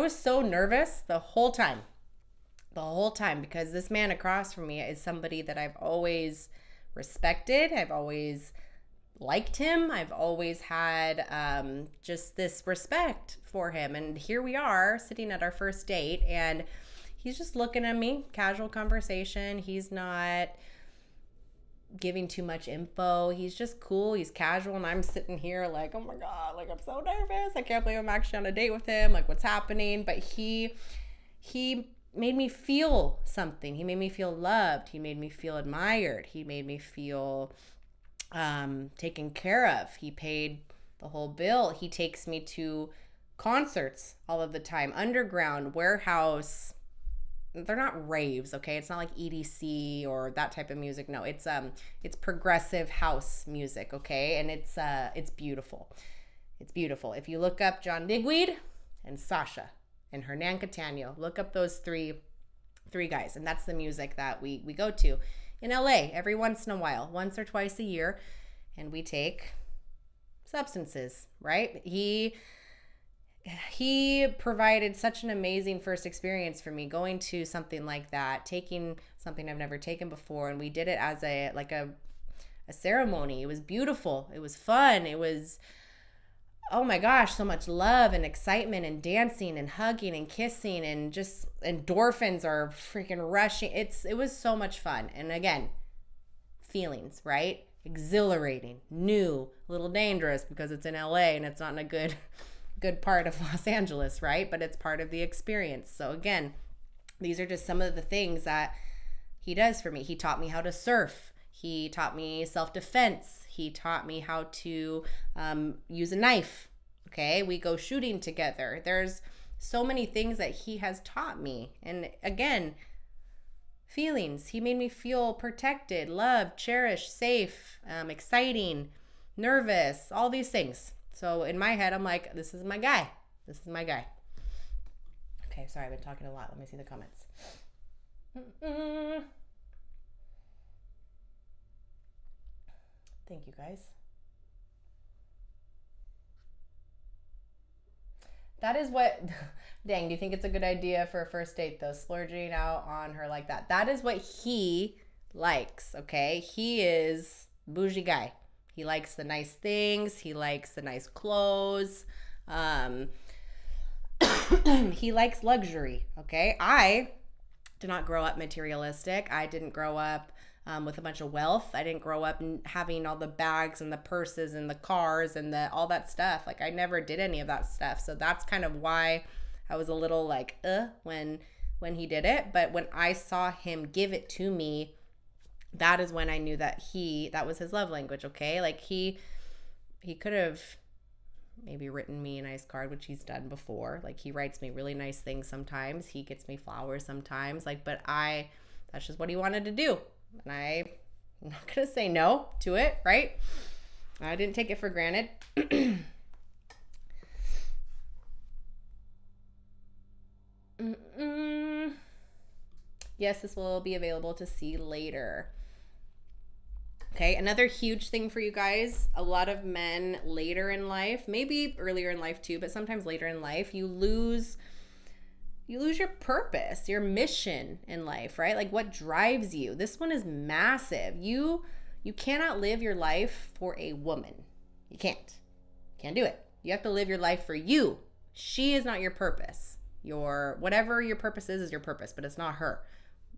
so nervous the whole time, because this man across from me is somebody that I've always respected. I've always liked him. I've always had just this respect for him. And here we are sitting at our first date, and he's just looking at me, casual conversation. He's not giving too much info. He's just cool. He's casual. And I'm sitting here like, oh my God, like I'm so nervous. I can't believe I'm actually on a date with him. Like, what's happening? But he made me feel something. He made me feel loved. He made me feel admired. He made me feel taken care of. He paid the whole bill. He takes me to concerts all of the time, underground, warehouse. They're not raves, okay? It's not like EDC or that type of music. No, it's progressive house music, okay? And it's beautiful. It's beautiful. If you look up John Digweed and Sasha and Hernan Catano, look up those three guys, and that's the music that we go to in LA every once in a while, once or twice a year, and we take substances, right? He provided such an amazing first experience for me, going to something like that, taking something I've never taken before, and we did it as a ceremony. It was beautiful. It was fun. It was, oh my gosh, so much love and excitement and dancing and hugging and kissing, and just endorphins are freaking rushing. It was so much fun. And again, feelings, right? Exhilarating, new, a little dangerous because it's in LA and it's not in a good part of Los Angeles, right? But it's part of the experience. So again, these are just some of the things that he does for me. He taught me how to surf. He taught me self-defense. He taught me how to use a knife. Okay, we go shooting together. There's so many things that he has taught me. And again, feelings. He made me feel protected, loved, cherished, safe, exciting, nervous, all these things. So in my head, I'm like, this is my guy. This is my guy. Okay, sorry, I've been talking a lot. Let me see the comments. Thank you, guys. That is what, dang, do you think it's a good idea for a first date, though, splurging out on her like that? That is what he likes, okay? He is a bougie guy. He likes the nice things. He likes the nice clothes. He likes luxury, okay? I did not grow up materialistic. I didn't grow up with a bunch of wealth. I didn't grow up having all the bags and the purses and the cars and all that stuff. Like, I never did any of that stuff. So that's kind of why I was a little like, when he did it. But when I saw him give it to me, that is when I knew that that was his love language. Okay. Like, he could have maybe written me a nice card, which he's done before. Like, he writes me really nice things sometimes. He gets me flowers sometimes. Like, but that's just what he wanted to do. And I'm not going to say no to it, right? I didn't take it for granted. Yes, this will be available to see later. Okay, another huge thing for you guys, a lot of men later in life, maybe earlier in life too, but sometimes later in life, you lose your purpose, your mission in life, right? Like, what drives you. This one is massive. You cannot live your life for a woman. You can't do it. You have to live your life for you. She is not your purpose. Whatever your purpose is your purpose, but it's not her.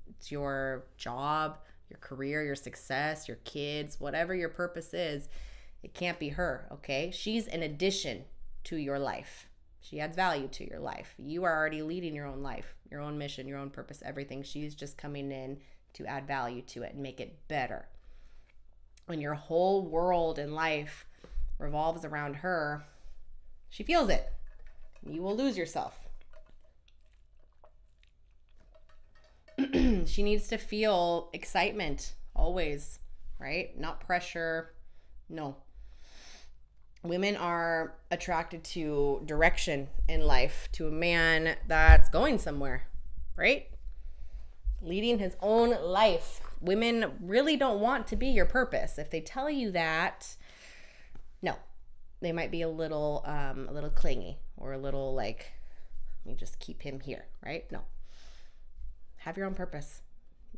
It's your job, your career, your success, your kids, whatever your purpose is, it can't be her, okay? She's an addition to your life. She adds value to your life. You are already leading your own life, your own mission, your own purpose, everything. She's just coming in to add value to it and make it better. When your whole world and life revolves around her, she feels it. You will lose yourself. She needs to feel excitement always, right? Not pressure. No. Women are attracted to direction in life, to a man that's going somewhere, right? Leading his own life. Women really don't want to be your purpose. If they tell you that, no, they might be a little clingy, or a little like, let me just keep him here, right? No. Have your own purpose,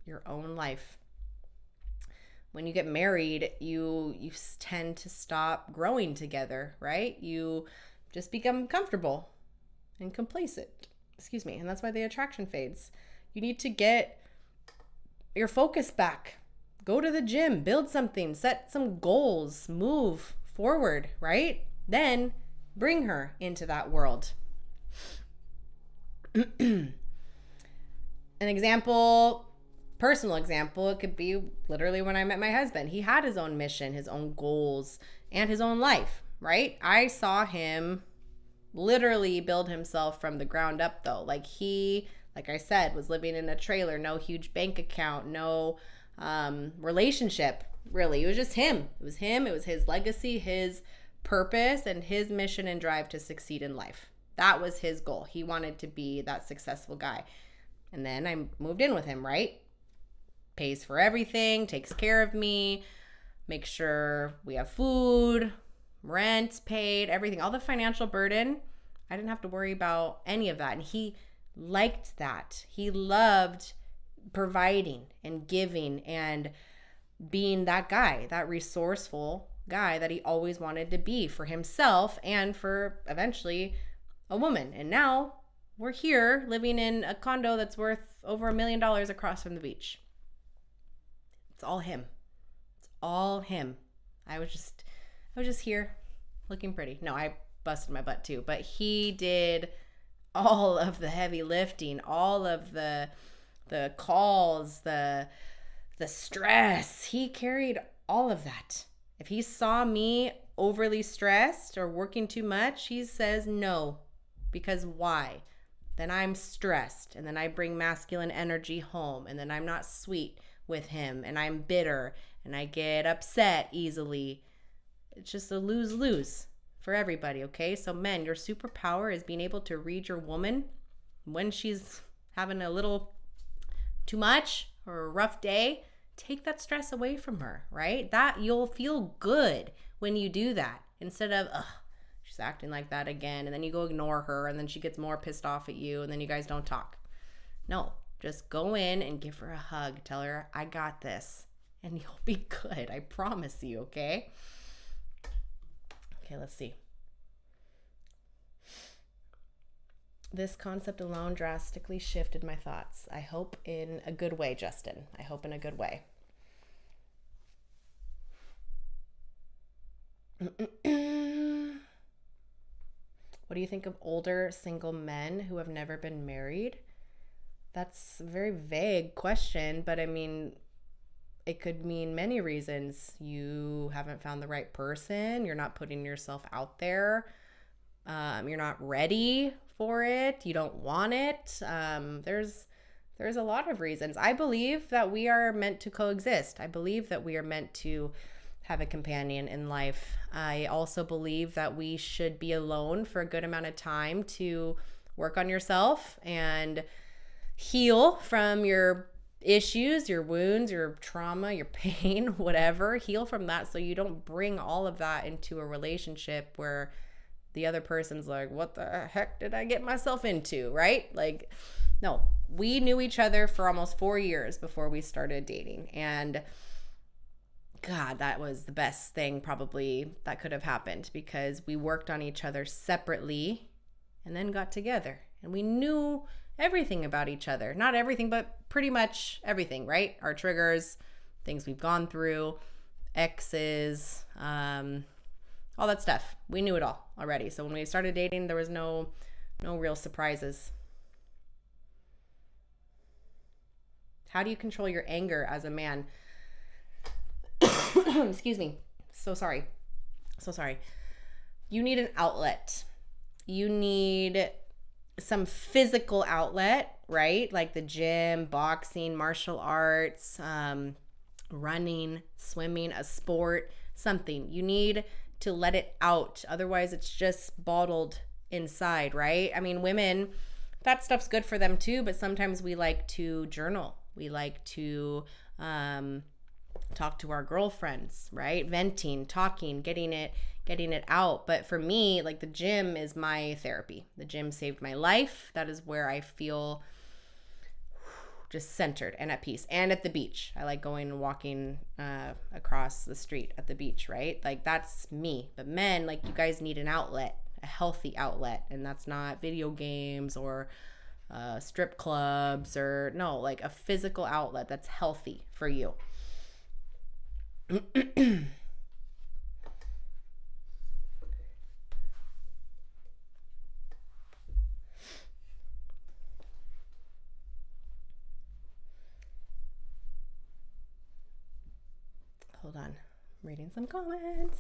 your own life. When you get married, you tend to stop growing together, right? You just become comfortable and complacent. And that's why the attraction fades. You need to get your focus back. Go to the gym, build something, set some goals, move forward, right? Then bring her into that world. An example, personal example, it could be literally when I met my husband. He had his own mission, his own goals, and his own life, right? I saw him literally build himself from the ground up, though. Like, he, like I said, was living in a trailer, no huge bank account, no relationship, really. It was just him. It was him. It was his legacy, his purpose, and his mission and drive to succeed in life. That was his goal. He wanted to be that successful guy. And then I moved in with him, right? Pays for everything, takes care of me, makes sure we have food, rent paid, everything. All the financial burden, I didn't have to worry about any of that. And he liked that. He loved providing and giving and being that guy, that resourceful guy that he always wanted to be for himself and for eventually a woman. And now we're here living in a condo that's worth over $1 million across from the beach. It's all him. It's all him. I was just here looking pretty. No, I busted my butt too, but he did all of the heavy lifting, all of the calls, the stress. He carried all of that. If he saw me overly stressed or working too much, he says no. Because why? Then I'm stressed, and then I bring masculine energy home, and then I'm not sweet with him, and I'm bitter, and I get upset easily. It's just a lose-lose for everybody, okay? So men, your superpower is being able to read your woman when she's having a little too much or a rough day. Take that stress away from her, right? That you'll feel good when you do that, instead of, she's acting like that again, and then you go ignore her, and then she gets more pissed off at you, and then you guys don't talk. No, just go in and give her a hug. Tell her, I got this, and you'll be good. I promise you, okay? Okay, let's see. This concept alone drastically shifted my thoughts. I hope in a good way, Justin. I hope in a good way. What do you think of older single men who have never been married? That's a very vague question, but I mean, it could mean many reasons. You haven't found the right person. You're not putting yourself out there. You're not ready for it. You don't want it. There's a lot of reasons. I believe that we are meant to coexist. I believe that we are meant to have a companion in life. I also believe that we should be alone for a good amount of time to work on yourself and heal from your issues, your wounds, your trauma, your pain, whatever. Heal from that so you don't bring all of that into a relationship where the other person's like, what the heck did I get myself into, right? Like, no, we knew each other for almost 4 years before we started dating. And God, that was the best thing probably that could have happened, because we worked on each other separately and then got together. And we knew everything about each other. Not everything, but pretty much everything, right? Our triggers, things we've gone through, exes, all that stuff. We knew it all already. So when we started dating, there was no real surprises. How do you control your anger as a man? Excuse me. So sorry. You need an outlet. You need some physical outlet, right? Like the gym, boxing, martial arts, running, swimming, a sport, something. You need to let it out. Otherwise, it's just bottled inside, right? I mean, women, that stuff's good for them too, but sometimes we like to journal. We like to talk to our girlfriends, right? Venting, talking, getting it out. But for me, like, the gym is my therapy. The gym saved my life. That is where I feel just centered and at peace. And at the beach. I like going and walking across the street at the beach, right? Like, that's me. But men, like, you guys need an outlet, a healthy outlet. And that's not video games or strip clubs, or no, like a physical outlet that's healthy for you. Hold on, I'm reading some comments.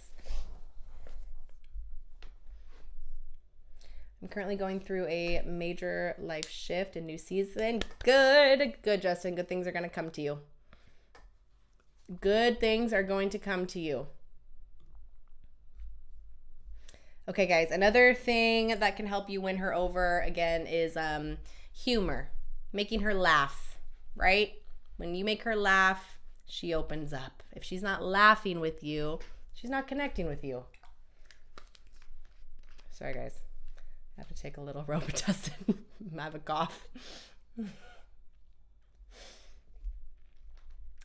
I'm currently going through a major life shift, a new season. Good, Justin. Good things are going to come to you. Good things are going to come to you. Okay, guys, another thing that can help you win her over, again, is humor. Making her laugh, right? When you make her laugh, she opens up. If she's not laughing with you, she's not connecting with you. Sorry, guys. I have to take a little Robitussin. I have a cough.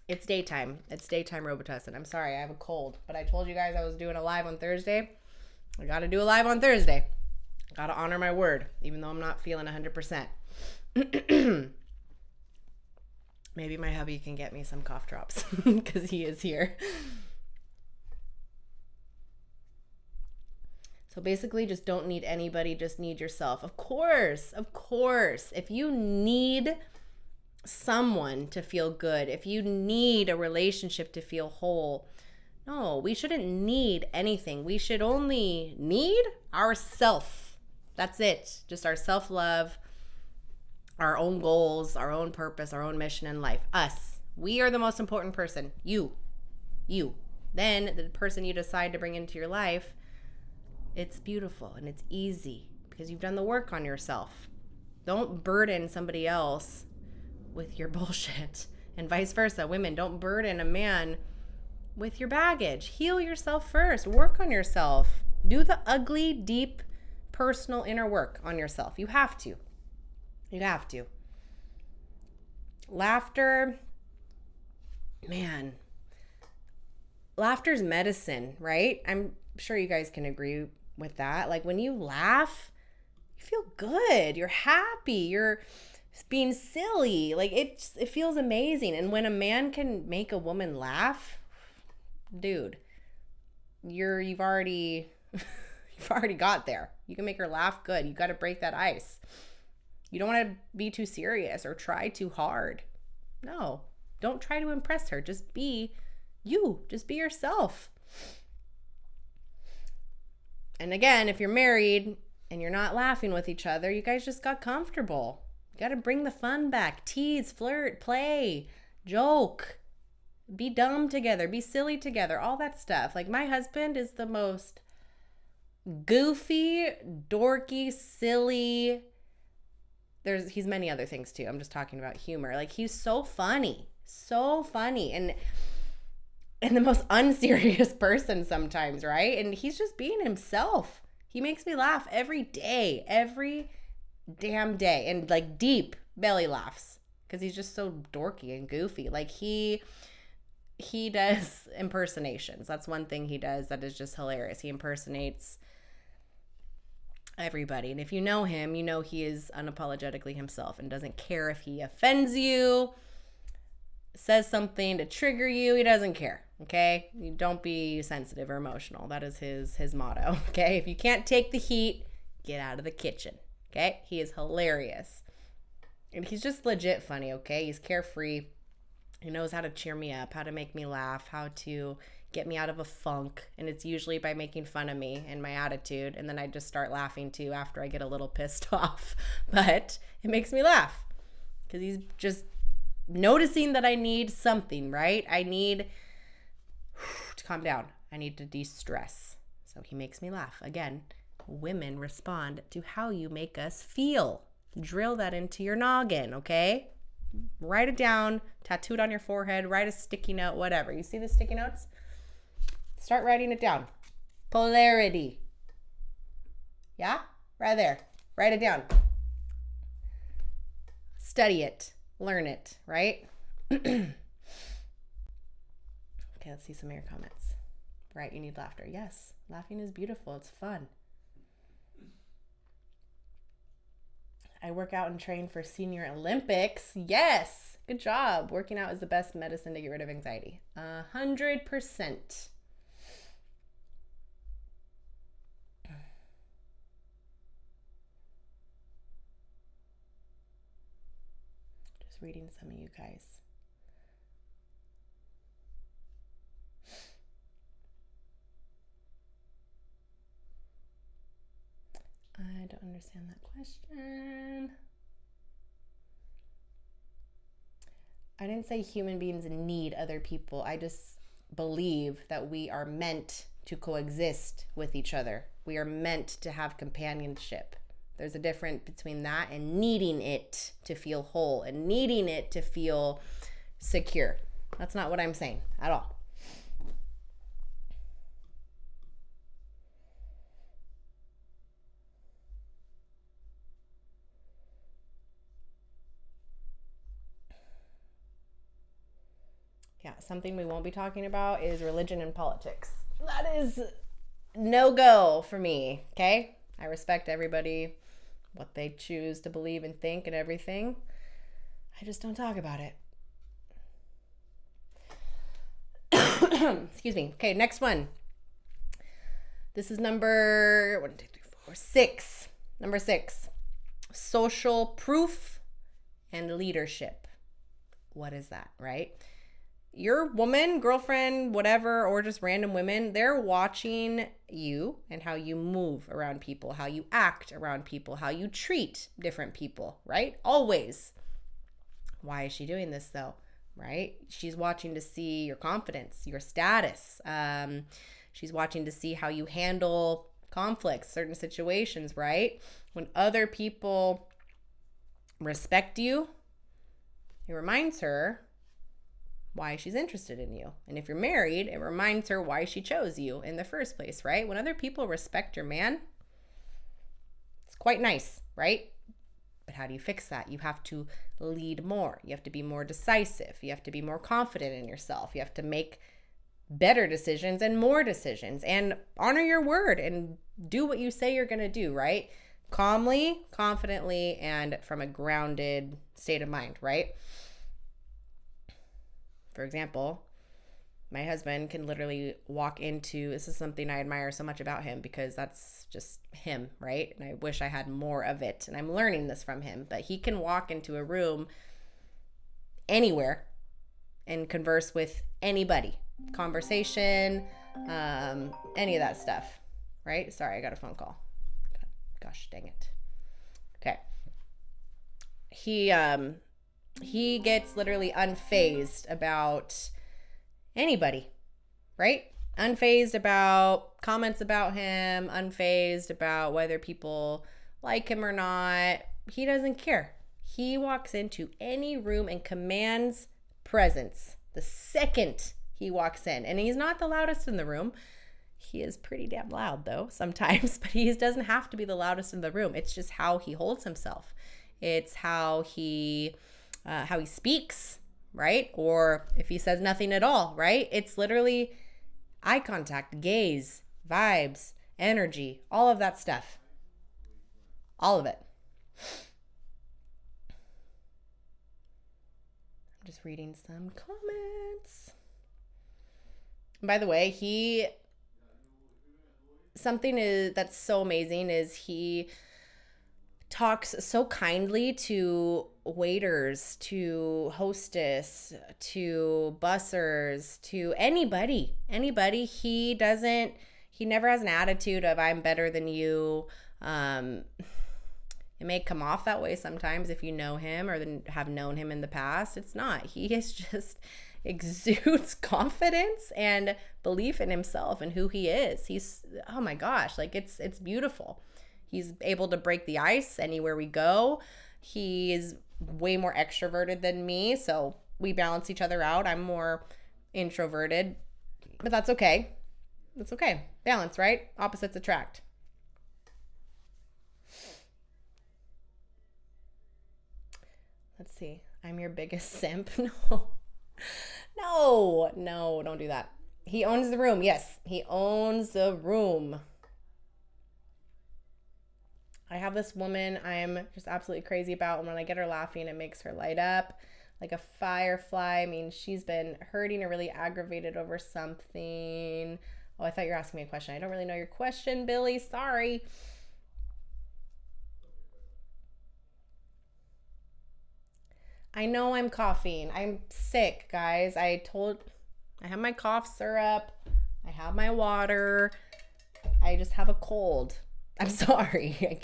It's daytime. It's daytime Robitussin. I'm sorry, I have a cold. But I told you guys I was doing a live on Thursday. I got to do a live on Thursday. Got to honor my word, even though I'm not feeling 100%. Maybe my hubby can get me some cough drops because he is here. So basically, just don't need anybody, just need yourself. Of course. If you need someone to feel good, if you need a relationship to feel whole, no, we shouldn't need anything. We should only need ourself. That's it. Just our self-love, our own goals, our own purpose, our own mission in life. Us. We are the most important person. You. Then the person you decide to bring into your life, it's beautiful and it's easy because you've done the work on yourself. Don't burden somebody else with your bullshit, and vice versa. Women, don't burden a man with your baggage. Heal yourself first. Work on yourself. Do the ugly, deep, personal inner work on yourself. You have to. Laughter, man. Laughter's medicine, right? I'm sure you guys can agree with that. Like, when you laugh, you feel good. You're happy. You're being silly. Like, it feels amazing. And when a man can make a woman laugh, dude, you've already you've already got there. You can make her laugh good. You got to break that ice. You don't want to be too serious or try too hard. No, don't try to impress her. Just be you. Just be yourself. And again, if you're married and you're not laughing with each other, you guys just got comfortable. You got to bring the fun back. Tease, flirt, play, joke, be dumb together, be silly together, all that stuff. Like, my husband is the most goofy, dorky, silly. He's many other things too. I'm just talking about humor. Like, he's so funny, and the most unserious person sometimes, right? And he's just being himself. He makes me laugh every day, every damn day, and like deep belly laughs because he's just so dorky and goofy. Like, he does impersonations. That's one thing he does that is just hilarious. He impersonates everybody. And if you know him, you know he is unapologetically himself and doesn't care if he offends you, says something to trigger you. He doesn't care. Okay? You don't be sensitive or emotional. That is his motto. Okay? If you can't take the heat, get out of the kitchen. Okay? He is hilarious. And he's just legit funny, okay? He's carefree. He knows how to cheer me up, how to make me laugh, how to get me out of a funk. And it's usually by making fun of me and my attitude. And then I just start laughing too after I get a little pissed off. But it makes me laugh because he's just noticing that I need something, right? I need to calm down. I need to de-stress. So he makes me laugh. Again, women respond to how you make us feel. Drill that into your noggin, okay? Write it down, tattoo it on your forehead, write a sticky note, whatever. You see the sticky notes? Start writing it down. Polarity. Yeah? Right there. Write it down. Study it. Learn it, right? Okay, let's see some of your comments. Right, you need laughter. Yes, laughing is beautiful. It's fun. I work out and train for Senior Olympics. Yes, good job. Working out is the best medicine to get rid of anxiety. 100%. Just reading some of you guys. I don't understand that question. I didn't say human beings need other people. I just believe that we are meant to coexist with each other. We are meant to have companionship. There's a difference between that and needing it to feel whole and needing it to feel secure. That's not what I'm saying at all. Yeah, something we won't be talking about is religion and politics. That is no-go for me, okay? I respect everybody, what they choose to believe and think and everything. I just don't talk about it. Excuse me. Okay, next one. This is number 6. Number 6. Social proof and leadership. What is that, right? Your woman, girlfriend, whatever, or just random women, they're watching you and how you move around people, how you act around people, how you treat different people, right? Always. Why is she doing this though, right? She's watching to see your confidence, your status. She's watching to see how you handle conflicts, certain situations, right? When other people respect you, it reminds her why she's interested in you. And if you're married, it reminds her why she chose you in the first place, right? When other people respect your man, it's quite nice, right? But how do you fix that? You have to lead more. You have to be more decisive. You have to be more confident in yourself. You have to make better decisions and more decisions and honor your word and do what you say you're going to do, right? Calmly, confidently, and from a grounded state of mind, right? For example, My husband can literally walk into, this is something I admire so much about him because that's just him, right? And I wish I had more of it. And I'm learning this from him, but he can walk into a room anywhere and converse with anybody, conversation, any of that stuff, right? Sorry, I got a phone call. Gosh, dang it. Okay. He gets literally unfazed about anybody, right? Unfazed about comments about him, unfazed about whether people like him or not. He doesn't care. He walks into any room and commands presence the second he walks in. And he's not the loudest in the room. He is pretty damn loud though sometimes, but he doesn't have to be the loudest in the room. It's just how he holds himself. It's how he speaks, right? Or if he says nothing at all, right? It's literally eye contact, gaze, vibes, energy, all of that stuff. All of it. I'm just reading some comments. By the way, that's so amazing is he talks so kindly to waiters, to hostess, to bussers, to anybody. He never has an attitude of I'm better than you. It may come off that way sometimes if you know him or have known him in the past. It's not. He is just exudes confidence and belief in himself and who he is. He's, oh my gosh, like it's beautiful. He's able to break the ice anywhere we go. He is way more extroverted than me, so we balance each other out. I'm more introverted, but that's okay. That's okay. Balance, right? Opposites attract. Let's see. I'm your biggest simp. No, don't do that. He owns the room. Yes, he owns the room. I have this woman I am just absolutely crazy about, and when I get her laughing, it makes her light up like a firefly. I mean, she's been hurting or really aggravated over something. Oh, I thought you were asking me a question. I don't really know your question, Billy. Sorry. I know I'm coughing. I'm sick, guys. I have my cough syrup. I have my water. I just have a cold. I'm sorry. I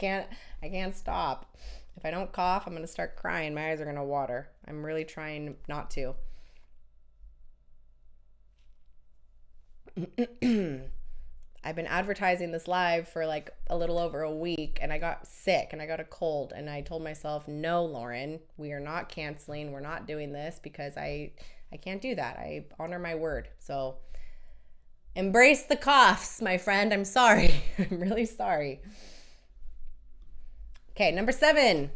can't stop. If I don't cough, I'm going to start crying. My eyes are going to water. I'm really trying not to. I've been advertising this live for like a little over a week, and I got sick and I got a cold, and I told myself, no, Lauren, we are not canceling. We're not doing this because I can't do that. I honor my word. So embrace the coughs, my friend. I'm sorry. I'm really sorry. Okay, number seven.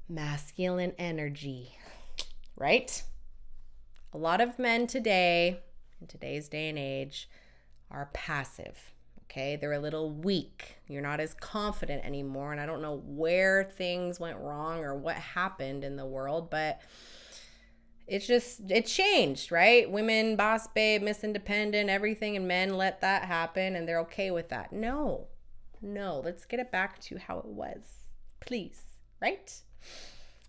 Masculine energy, right? A lot of men today, in today's day and age, are passive, okay? They're a little weak. You're not as confident anymore, and I don't know where things went wrong or what happened in the world, but it changed, right? Women, boss babe, Miss Independent, everything, and men let that happen, and they're okay with that. No, let's get it back to how it was, please, right?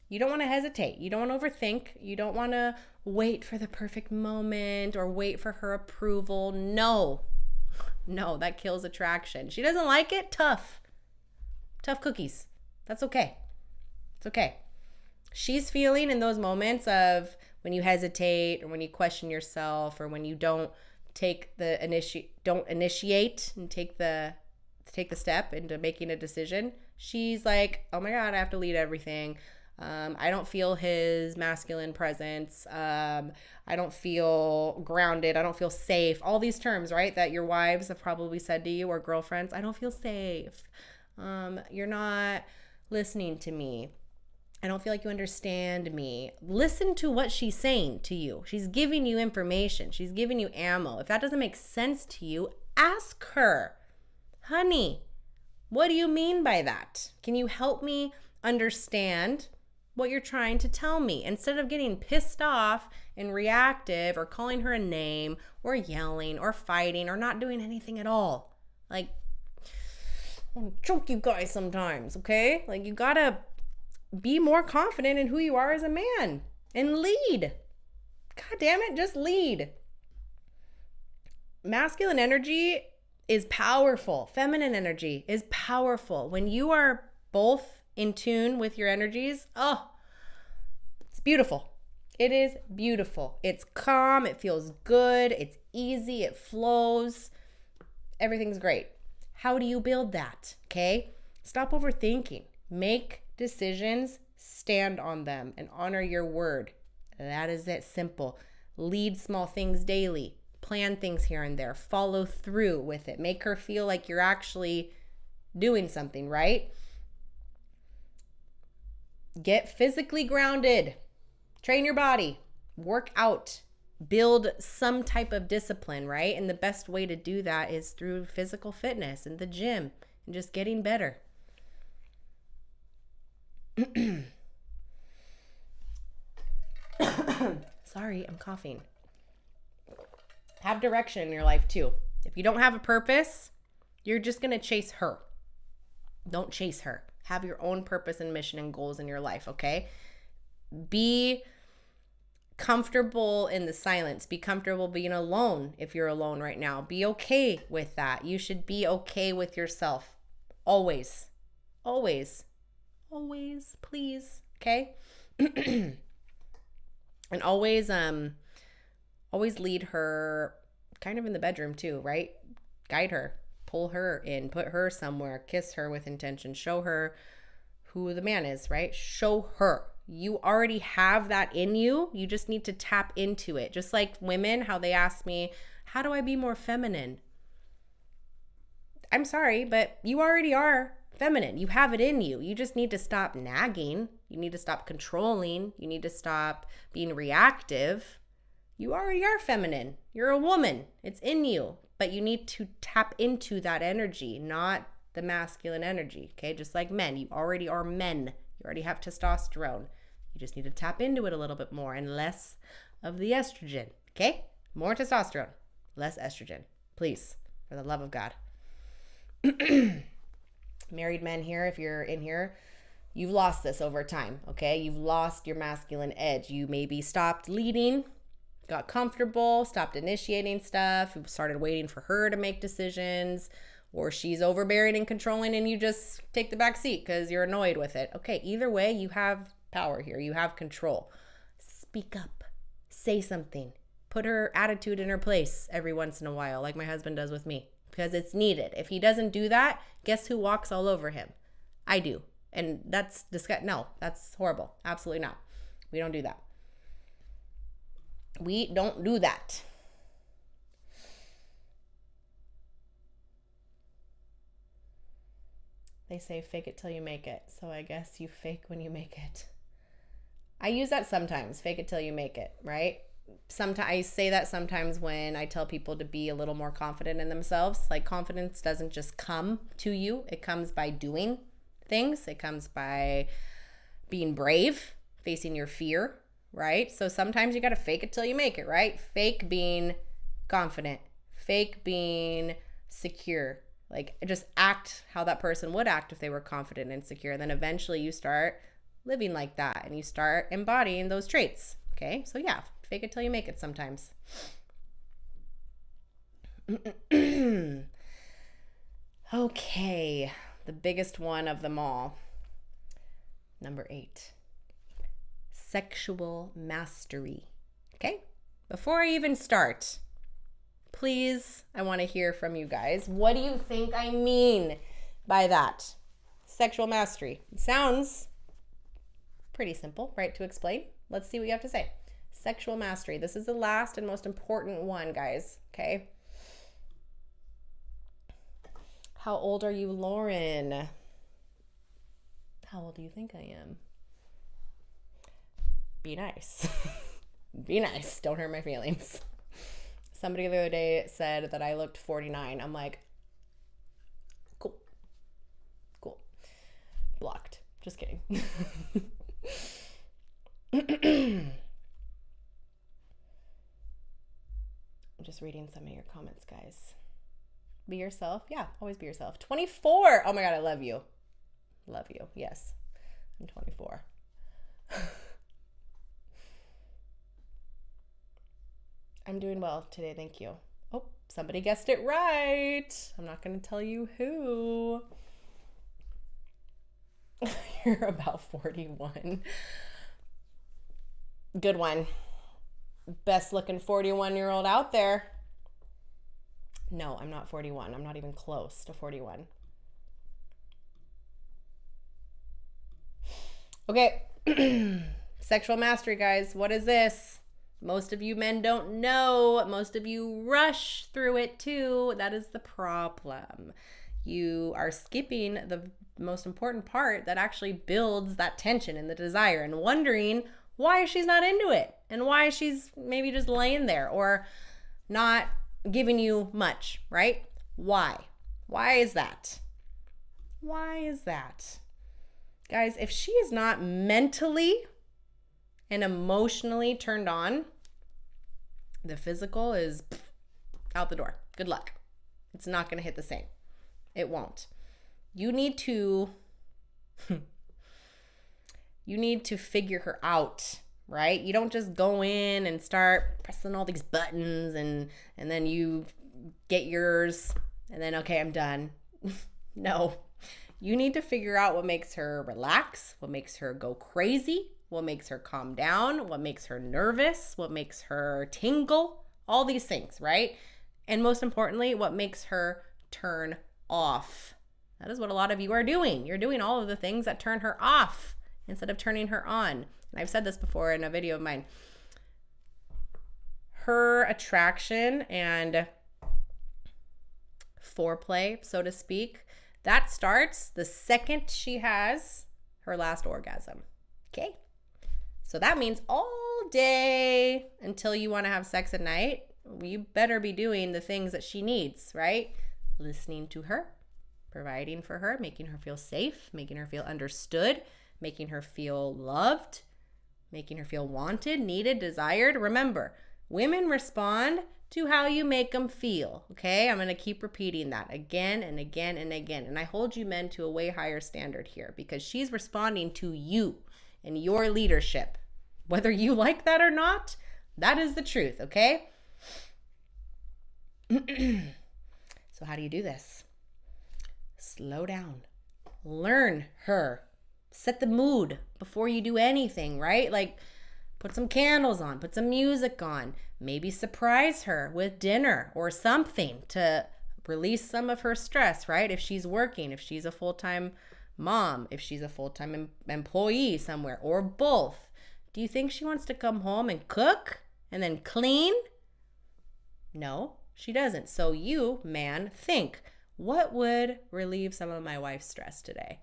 You don't want to hesitate. You don't want to overthink. You don't want to wait for the perfect moment or wait for her approval. No, that kills attraction. She doesn't like it? Tough cookies. That's okay. It's okay. She's feeling in those moments of when you hesitate or when you question yourself or when you don't initiate and take the step into making a decision. She's like, oh my God, I have to lead everything. I don't feel his masculine presence. I don't feel grounded. I don't feel safe. All these terms, right, that your wives have probably said to you or girlfriends. I don't feel safe. You're not listening to me. I don't feel like you understand me. Listen to what she's saying to you. She's giving you information. She's giving you ammo. If that doesn't make sense to you, ask her, honey, what do you mean by that? Can you help me understand what you're trying to tell me instead of getting pissed off and reactive or calling her a name or yelling or fighting or not doing anything at all. Like, I want to choke you guys sometimes, okay? Like, you gotta be more confident in who you are as a man and lead. God damn it, just lead. Masculine energy is powerful. Feminine energy is powerful. When you are both in tune with your energies, oh, it's beautiful. It is beautiful. It's calm. It feels good. It's easy. It flows. Everything's great. How do you build that? Okay? Stop overthinking. Make decisions, stand on them, and honor your word. That is it. Simple. Lead small things daily. Plan things here and there. Follow through with it. Make her feel like you're actually doing something, right? Get physically grounded. Train your body. Work out. Build some type of discipline, right? And the best way to do that is through physical fitness and the gym and just getting better. Sorry, I'm coughing. Have direction in your life too. If you don't have a purpose, you're just going to chase her. Don't chase her. Have your own purpose and mission and goals in your life, okay? Be comfortable in the silence. Be comfortable being alone if you're alone right now. Be okay with that. You should be okay with yourself. Always. Always. Always, please, okay? And always lead her kind of in the bedroom too, right? Guide her, pull her in, put her somewhere, kiss her with intention, show her who the man is, right? Show her. You already have that in you. You just need to tap into it. Just like women, how they ask me, how do I be more feminine? I'm sorry, but you already are feminine. You have it in you. You just need to stop nagging. You need to stop controlling. You need to stop being reactive. You already are feminine. You're a woman. It's in you. But you need to tap into that energy, not the masculine energy. Okay? Just like men. You already are men. You already have testosterone. You just need to tap into it a little bit more and less of the estrogen. Okay? More testosterone, less estrogen. Please, for the love of God. Married men here, if you're in here, you've lost this over time. Okay? You've lost your masculine edge. You maybe stopped leading, got comfortable, stopped initiating stuff, started waiting for her to make decisions, or she's overbearing and controlling and you just take the back seat because you're annoyed with it. Okay, either way, you have power here. You have control. Speak up. Say something. Put her attitude in her place every once in a while, like my husband does with me, because it's needed. If he doesn't do that, guess who walks all over him? I do. And that's disgusting. No, that's horrible. Absolutely not. We don't do that. We don't do that. They say fake it till you make it. So I guess you fake when you make it. I use that sometimes. Fake it till you make it, right? Sometimes I say that sometimes when I tell people to be a little more confident in themselves. Like, confidence doesn't just come to you. It comes by doing things. It comes by being brave, facing your fear, right? So sometimes you got to fake it till you make it, right? Fake being confident, fake being secure. Like, just act how that person would act if they were confident and secure. And then eventually you start living like that and you start embodying those traits. Okay? So yeah, fake it till you make it sometimes. Okay. The biggest one of them all. Number 8. Sexual mastery. Okay? Before I even start, please, I want to hear from you guys. What do you think I mean by that? Sexual mastery. It sounds pretty simple, right, to explain. Let's see what you have to say. Sexual mastery. This is the last and most important one, guys. Okay? How old are you, Lauren? How old do you think I am? Be nice. Be nice. Don't hurt my feelings. Somebody the other day said that I looked 49. I'm like, cool. Cool. Blocked. Just kidding. just reading some of your comments, guys. Be yourself. Yeah, always be yourself. 24. Oh my God, I love you. Love you. Yes, I'm 24. I'm doing well today, thank you. Oh, somebody guessed it right. I'm not going to tell you who. You're about 41. Good one. Best looking 41-year-old out there. No, I'm not 41. I'm not even close to 41. Okay. Sexual mastery, guys. What is this? Most of you men don't know. Most of you rush through it too. That is the problem. You are skipping the most important part that actually builds that tension and the desire, and wondering why she's not into it and why she's maybe just laying there or not giving you much, right? Why? Why is that? Why is that? Guys, if she is not mentally and emotionally turned on, the physical is out the door. Good luck. It's not going to hit the same. It won't. You need to figure her out, right? You don't just go in and start pressing all these buttons and then you get yours and then, okay, I'm done. No. You need to figure out what makes her relax, what makes her go crazy, what makes her calm down, what makes her nervous, what makes her tingle, all these things, right? And most importantly, what makes her turn off. That is what a lot of you are doing. You're doing all of the things that turn her off instead of turning her on. And I've said this before in a video of mine. Her attraction and foreplay, so to speak, that starts the second she has her last orgasm. Okay? So that means all day until you want to have sex at night, you better be doing the things that she needs, right? Listening to her, providing for her, making her feel safe, making her feel understood, making her feel loved, making her feel wanted, needed, desired. Remember, women respond to how you make them feel, okay? I'm going to keep repeating that again and again and again. And I hold you men to a way higher standard here because she's responding to you and your leadership. Whether you like that or not, that is the truth, okay? So how do you do this? Slow down. Learn her. Set the mood before you do anything, right? Like put some candles on, put some music on, maybe surprise her with dinner or something to release some of her stress, right? If she's working, if she's a full-time mom, if she's a full-time employee somewhere, or both. Do you think she wants to come home and cook and then clean? No, she doesn't. So you, man, think, what would relieve some of my wife's stress today?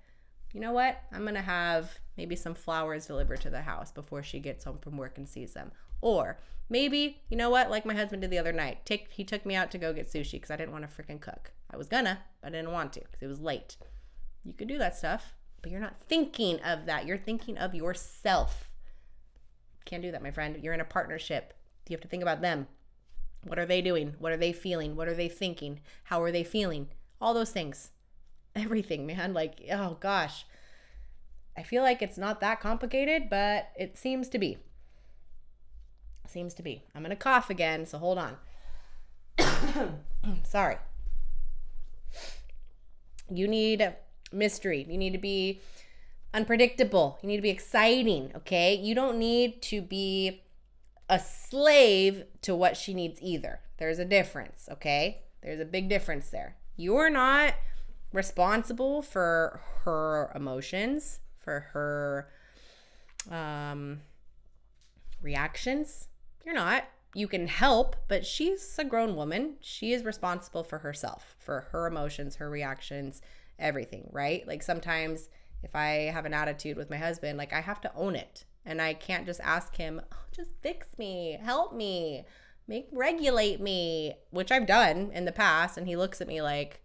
You know what? I'm going to have maybe some flowers delivered to the house before she gets home from work and sees them. Or maybe, you know what? Like my husband did the other night. He took me out to go get sushi because I didn't want to freaking cook. I was gonna, but I didn't want to because it was late. You could do that stuff, but you're not thinking of that. You're thinking of yourself. Can't do that, my friend. You're in a partnership. You have to think about them. What are they doing? What are they feeling? What are they thinking? How are they feeling? All those things. Everything, man. Like, oh gosh. I feel like it's not that complicated, but it seems to be. Seems to be. I'm going to cough again, so hold on. Sorry. You need mystery. You need to be unpredictable. You need to be exciting, okay? You don't need to be a slave to what she needs either. There's a difference, okay? There's a big difference there. You're not responsible for her emotions, for her reactions. You're not. You can help, but she's a grown woman. She is responsible for herself, for her emotions, her reactions, everything, right? Like sometimes if I have an attitude with my husband, like I have to own it. And I can't just ask him, oh, just fix me, help me, regulate me, which I've done in the past. And he looks at me like,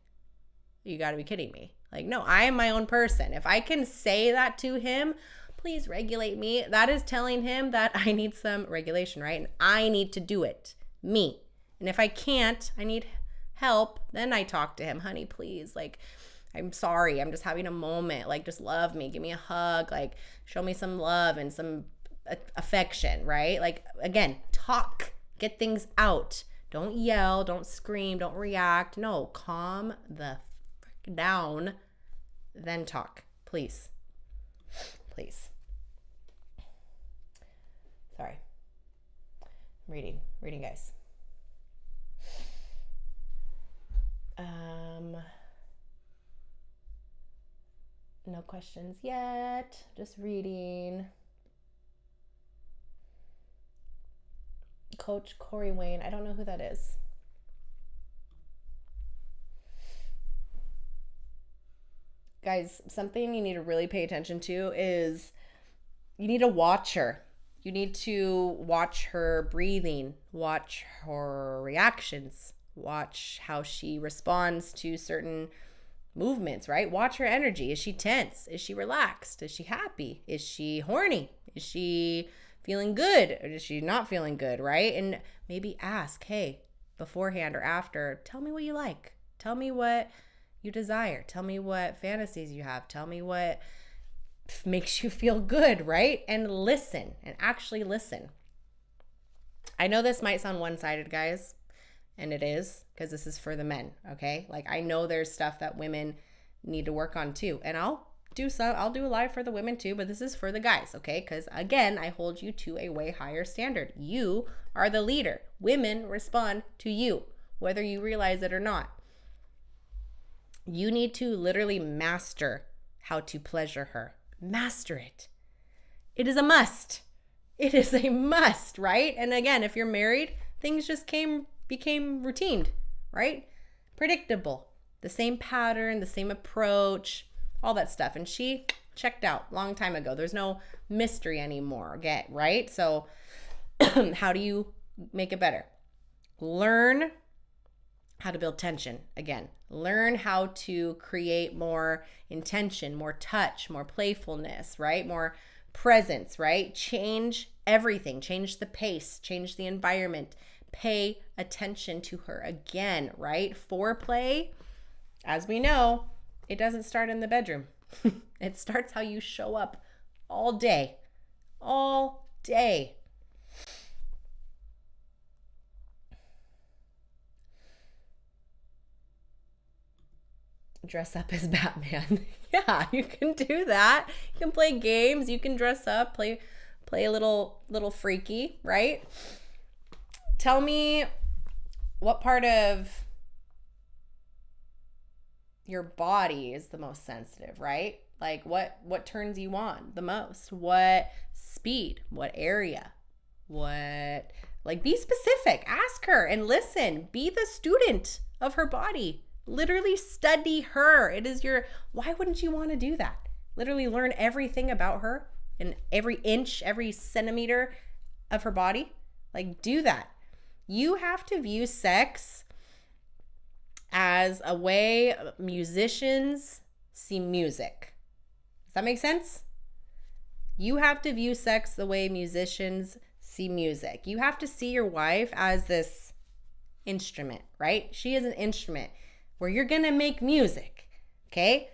you got to be kidding me. Like, no, I am my own person. If I can say that to him, please regulate me, that is telling him that I need some regulation, right? And I need to do it. Me. And if I can't, I need help, then I talk to him. Honey, please, like, I'm sorry, I'm just having a moment. Like, just love me, give me a hug, like, show me some love and some affection, right? Like, again, talk, get things out. Don't yell, don't scream, don't react. No, calm the frick down, then talk, please. Please. Sorry. Reading, guys. No questions yet. Just reading. Coach Corey Wayne. I don't know who that is. Guys, something you need to really pay attention to is you need to watch her. You need to watch her breathing, watch her reactions, watch how she responds to certain movements, right? Watch her energy. Is she tense? Is she relaxed? Is she happy? Is she horny? Is she feeling good? Or is she not feeling good, right? And maybe ask, hey, beforehand or after, tell me what you like. Tell me what you desire. Tell me what fantasies you have. Tell me what makes you feel good, right? And listen, and actually listen. I know this might sound one-sided, guys, and it is, because this is for the men, okay? Like, I know there's stuff that women need to work on too, and I'll do a live for the women too, but this is for the guys, okay? Because again, I hold you to a way higher standard. You are the leader. Women respond to you, whether you realize it or not. You need to literally master how to pleasure her. Master it. It is a must. It is a must, right? And again, if you're married, things just became routine, right? Predictable. The same pattern, the same approach, all that stuff. And she checked out long time ago. There's no mystery anymore, okay, right? So how do you make it better? Learn how to build tension again. Learn how to create more intention, more touch, more playfulness, right? More presence, right? Change everything. Change the pace, change the environment. Pay attention to her again, right? Foreplay, as we know, it doesn't start in the bedroom. It starts how you show up all day. All day. Dress up as Batman. Yeah, you can do that. You can play games. You can dress up, play a little freaky, right? Tell me what part of your body is the most sensitive, right? Like what turns you on the most? What speed? What area? What, like, be specific. Ask her and listen. Be the student of her body. Literally study her. It is why wouldn't you want to do that? Literally learn everything about her and every inch, every centimeter of her body. Like, do that. You have to view sex as a way musicians see music. Does that make sense? You have to view sex the way musicians see music. You have to see your wife as this instrument, right? She is an instrument where you're gonna make music, okay?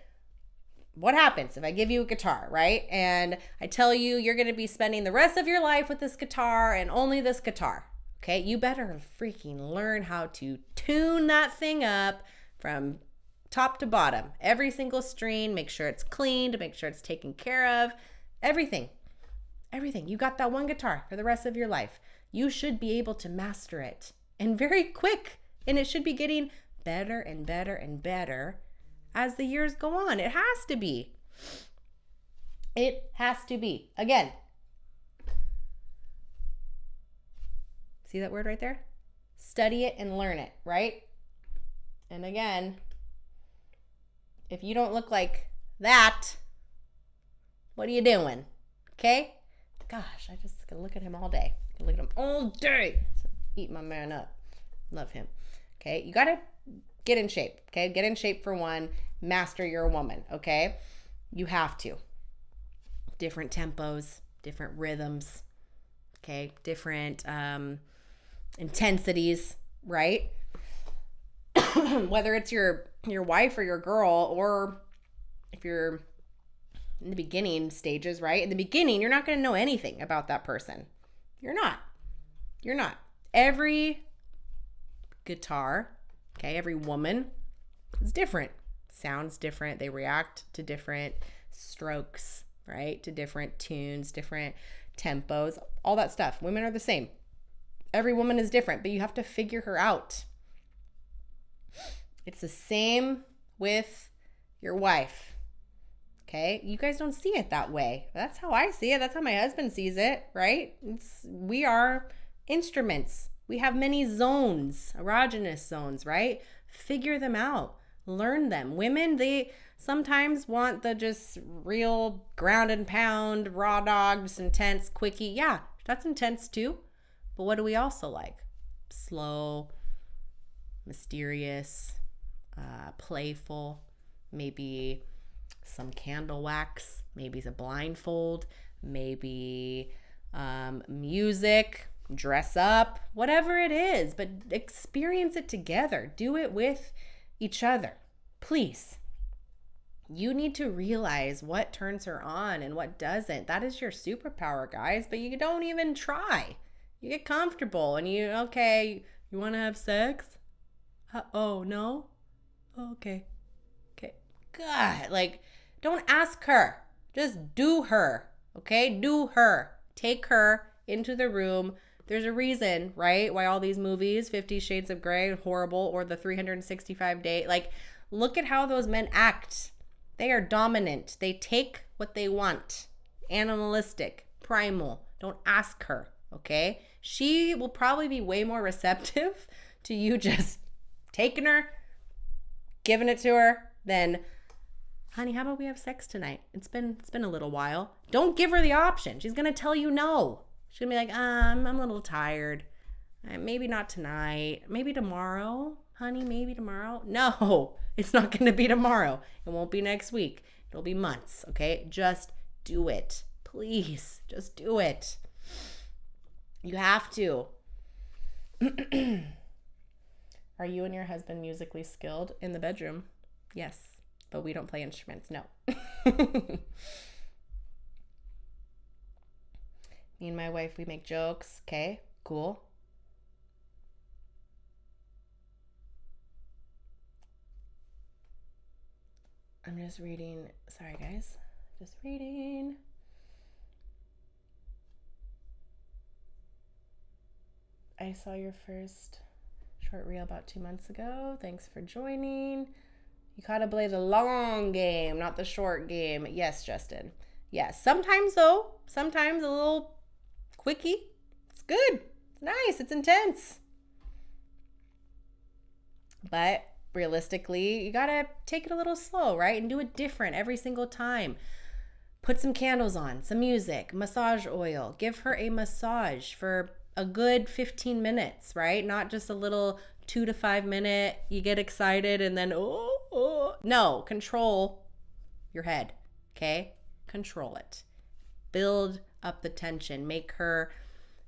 What happens if I give you a guitar, right? And I tell you you're gonna be spending the rest of your life with this guitar and only this guitar, okay? You better freaking learn how to tune that thing up from top to bottom. Every single string, make sure it's cleaned, make sure it's taken care of, everything. Everything. You got that one guitar for the rest of your life. You should be able to master it, and very quick, and it should be getting better and better and better as the years go on. It has to be. It has to be. Again, see that word right there? Study it and learn it, right? And again, if you don't look like that, what are you doing? Okay? Gosh, I just can look at him all day. I can look at him all day. Eat my man up. Love him. Okay? You got to get in shape, okay? Get in shape for one. Master your woman, okay? You have to. Different tempos, different rhythms, okay? Different intensities, right? Whether it's your wife or your girl, or if you're in the beginning stages, right? In the beginning, you're not going to know anything about that person. You're not. Every guitar, okay, every woman is different. Sounds different. They react to different strokes, right? To different tunes, different tempos, all that stuff. Women are the same. Every woman is different, but you have to figure her out. It's the same with your wife. Okay? You guys don't see it that way. That's how I see it. That's how my husband sees it, right? We are instruments. We have many zones, erogenous zones, right? Figure them out. Learn them. Women, they sometimes want the just real ground and pound, raw dog, just intense, quickie. Yeah, that's intense too. But what do we also like? Slow, mysterious, playful, maybe some candle wax, maybe a blindfold, maybe music, dress up, whatever it is, but experience it together. Do it with each other, please. You need to realize what turns her on and what doesn't. That is your superpower, guys, but you don't even try. You get comfortable and you want to have sex? Oh, no? Okay. God, don't ask her. Just do her, okay? Do her. Take her into the room. There's a reason, right? Why all these movies, 50 Shades of Grey, horrible, or the 365 Day, look at how those men act. They are dominant. They take what they want. Animalistic, primal. Don't ask her, okay? She will probably be way more receptive to you just taking her, giving it to her, than, honey, how about we have sex tonight? It's been a little while. Don't give her the option. She's going to tell you no. She's going to be like, I'm a little tired. Maybe not tonight. Maybe tomorrow. Honey, maybe tomorrow. No, it's not going to be tomorrow. It won't be next week. It'll be months, okay? Just do it. Please, just do it. You have to. Are you and your husband musically skilled in the bedroom? Yes, but we don't play instruments. No. Me and my wife, we make jokes. Okay, cool. I'm just reading. Sorry, guys. Just reading. I saw your first short reel about 2 months ago. Thanks for joining. You gotta play the long game, not the short game. Yes, Justin. Yes. Sometimes though, a little quickie. It's good. It's nice. It's intense. But realistically, you gotta take it a little slow, right? And do it different every single time. Put some candles on, some music, massage oil. Give her a massage for a good 15 minutes, right? Not just a little 2 to 5 minute, you get excited and then, oh. No, control your head, okay? Control it. Build up the tension. Make her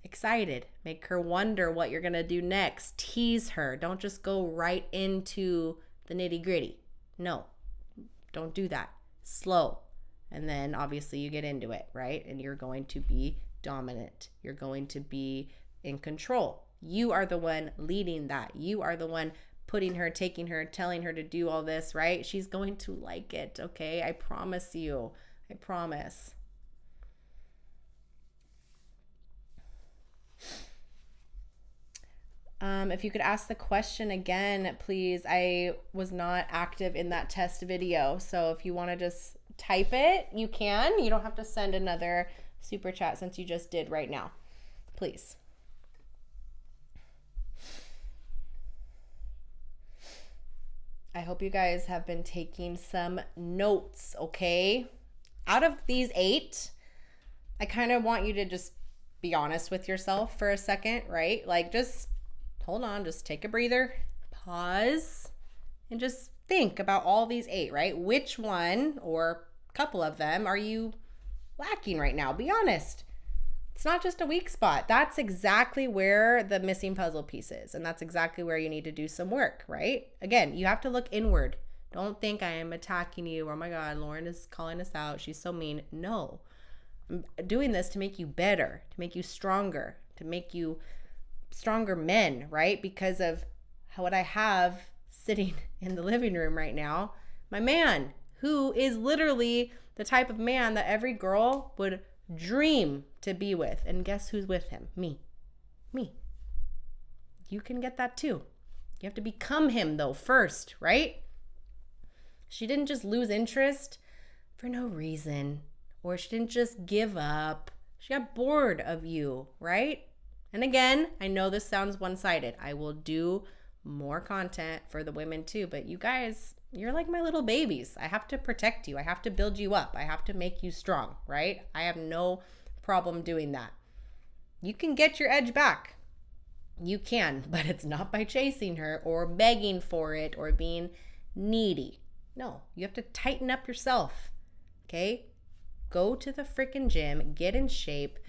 excited. Make her wonder what you're going to do next. Tease her. Don't just go right into the nitty gritty. No, don't do that. Slow. And then obviously you get into it, right? And you're going to be dominant. You're going to be in control. You are the one leading that. You are the one putting her, taking her, telling her to do all this, right? She's going to like it, okay? I promise you. I promise. If you could ask the question again, please. I was not active in that test video. So if you want to just type it, you can. You don't have to send another super chat since you just did right now. Please. I hope you guys have been taking some notes, okay? Out of these 8, I kind of want you to just be honest with yourself for a second, right? Just hold on, just take a breather, pause, and just think about all these 8, right? Which one or a couple of them are you lacking right now? Be honest. It's not just a weak spot. That's exactly where the missing puzzle piece is. And that's exactly where you need to do some work, right? Again, you have to look inward. Don't think I am attacking you. Oh my God, Lauren is calling us out. She's so mean. No, I'm doing this to make you better, to make you stronger, to make you stronger men, right? Because of what I have sitting in the living room right now, my man, who is literally the type of man that every girl would dream to be with. And guess who's with him? Me. You can get that too. You have to become him though first, right? She didn't just lose interest for no reason, or she didn't just give up. She got bored of you, right? And again, I know this sounds one-sided. I will do more content for the women too, but you guys, you're like my little babies. I have to protect you. I have to build you up. I have to make you strong, right? I have no problem doing that. You can get your edge back. You can, but it's not by chasing her or begging for it or being needy. No, you have to tighten up yourself, okay? Go to the freaking gym, get in shape,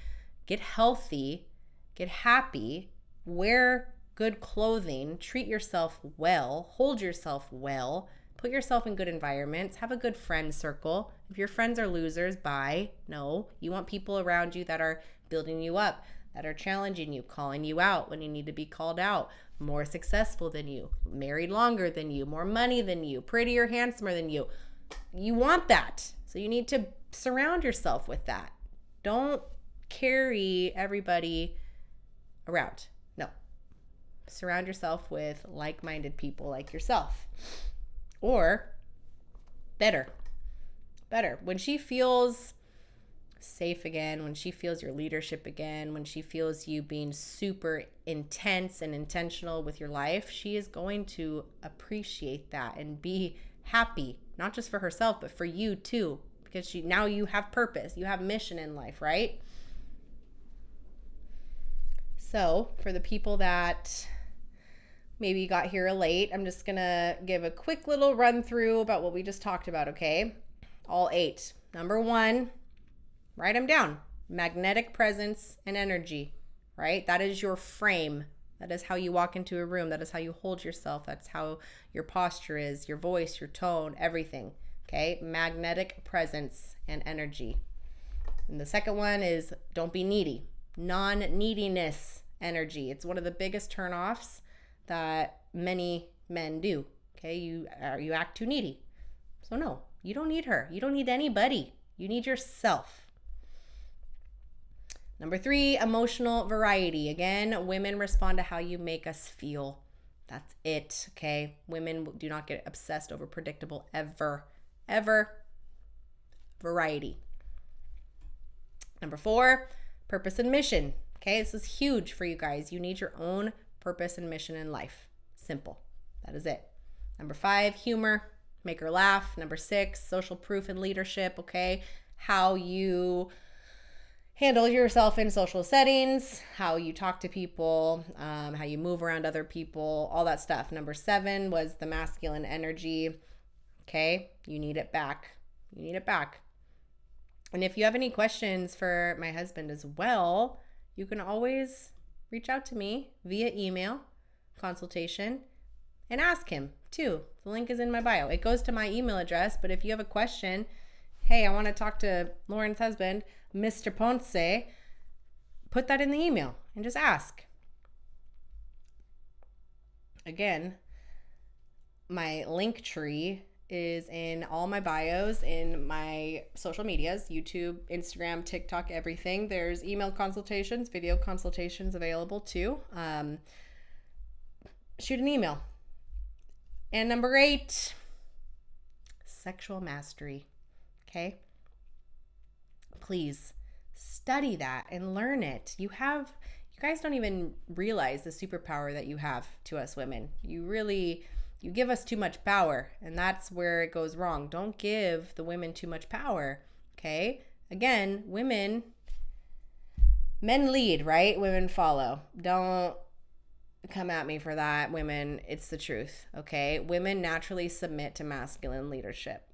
get healthy, get happy, wear good clothing, treat yourself well, hold yourself well, put yourself in good environments, have a good friend circle. If your friends are losers, bye. No, you want people around you that are building you up, that are challenging you, calling you out when you need to be called out, more successful than you, married longer than you, more money than you, prettier, handsomer than you. You want that. So you need to surround yourself with that. Don't carry everybody around. No. Surround yourself with like-minded people like yourself. Or better. When she feels safe again, when she feels your leadership again, when she feels you being super intense and intentional with your life, she is going to appreciate that and be happy, not just for herself, but for you too, because now you have purpose, you have mission in life, right? So for the people that maybe got here late, I'm just gonna give a quick little run through about what we just talked about, okay? All 8. Number 1, write them down. Magnetic presence and energy, right? That is your frame. That is how you walk into a room. That is how you hold yourself. That's how your posture is, your voice, your tone, everything, okay? Magnetic presence and energy. And the second one is don't be needy. Non-neediness energy. It's one of the biggest turnoffs that many men do, okay? You act too needy. So no, you don't need her. You don't need anybody. You need yourself. Number 3, emotional variety. Again, women respond to how you make us feel. That's it, okay? Women do not get obsessed over predictable ever. Variety. Number 4, purpose and mission. Okay, this is huge for you guys. You need your own purpose and mission in life. Simple. That is it. Number 5, humor. Make her laugh. Number 6, social proof and leadership. Okay, how you handle yourself in social settings, how you talk to people, how you move around other people, all that stuff. Number 7 was the masculine energy. Okay, you need it back. And if you have any questions for my husband as well, you can always reach out to me via email consultation and ask him too. The link is in my bio. It goes to my email address, but if you have a question, hey, I want to talk to Lauren's husband, Mr. Ponce, put that in the email and just ask. Again, my link tree is in all my bios in my social medias, YouTube, Instagram, TikTok, everything. There's email consultations, video consultations available too. Shoot an email. And number 8, sexual mastery. Okay? Please study that and learn it. You guys don't even realize the superpower that you have to us women. You give us too much power, and that's where it goes wrong. Don't give the women too much power, okay? Again, men lead, right? Women follow. Don't come at me for that, women. It's the truth, okay? Women naturally submit to masculine leadership.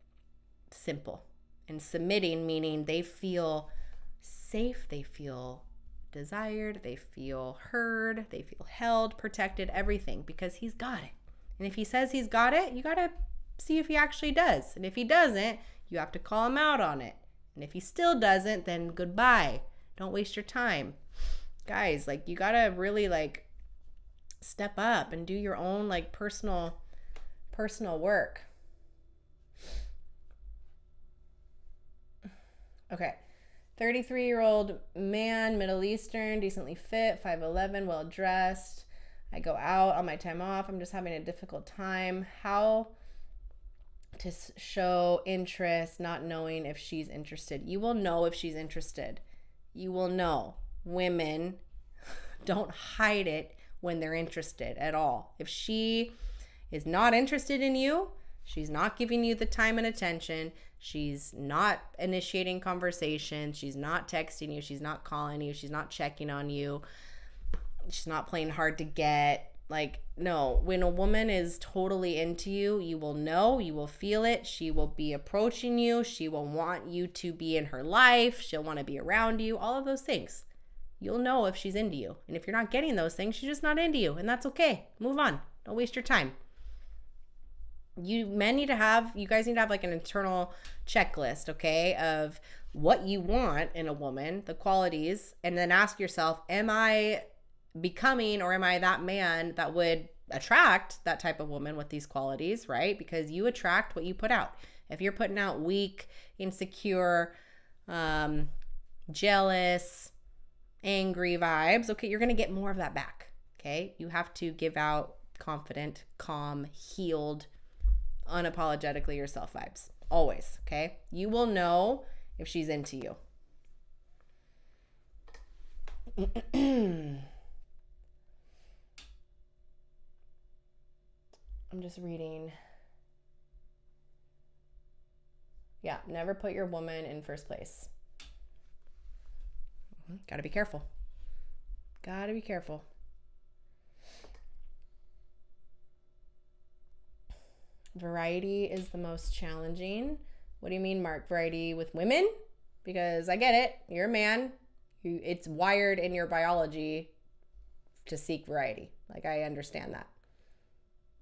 Simple. And submitting meaning they feel safe, they feel desired, they feel heard, they feel held, protected, everything, because he's got it. And if he says he's got it, you got to see if he actually does. And if he doesn't, you have to call him out on it. And if he still doesn't, then goodbye. Don't waste your time. Guys, like, you got to really like step up and do your own like personal work. Okay. 33-year-old man, Middle Eastern, decently fit, 5'11", well-dressed. I go out on my time off. I'm just having a difficult time. How to show interest, not knowing if she's interested. You will know if she's interested. You will know. Women don't hide it when they're interested at all. If she is not interested in you, she's not giving you the time and attention, she's not initiating conversation, she's not texting you, she's not calling you, she's not checking on you, she's not playing hard to get. Like, no, when a woman is totally into you, you will know, you will feel it. She will be approaching you. She will want you to be in her life. She'll want to be around you, all of those things. You'll know if she's into you. And if you're not getting those things, she's just not into you. And that's okay. Move on. Don't waste your time. You guys need to have like an internal checklist, okay, of what you want in a woman, the qualities, and then ask yourself, am I becoming, or am I that man that would attract that type of woman with these qualities, right? Because you attract what you put out. If you're putting out weak, insecure, jealous, angry vibes, okay, you're going to get more of that back, okay? You have to give out confident, calm, healed, unapologetically yourself vibes. Always, okay? You will know if she's into you. I'm just reading. Yeah, never put your woman in first place. Gotta be careful. Gotta be careful. Variety is the most challenging. What do you mean, Mark? Variety with women? Because I get it. You're a man. It's wired in your biology to seek variety. Like, I understand that.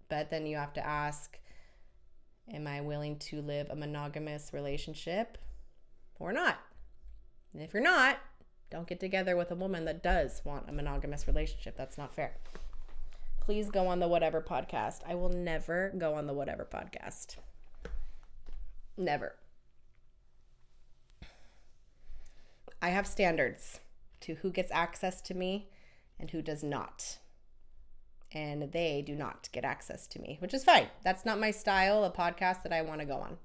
But then you have to ask, am I willing to live a monogamous relationship or not? And if you're not, don't get together with a woman that does want a monogamous relationship. That's not fair. Please go on the Whatever podcast. I will never go on the Whatever podcast. Never. I have standards to who gets access to me and who does not. And they do not get access to me, which is fine. That's not my style of podcast that I want to go on.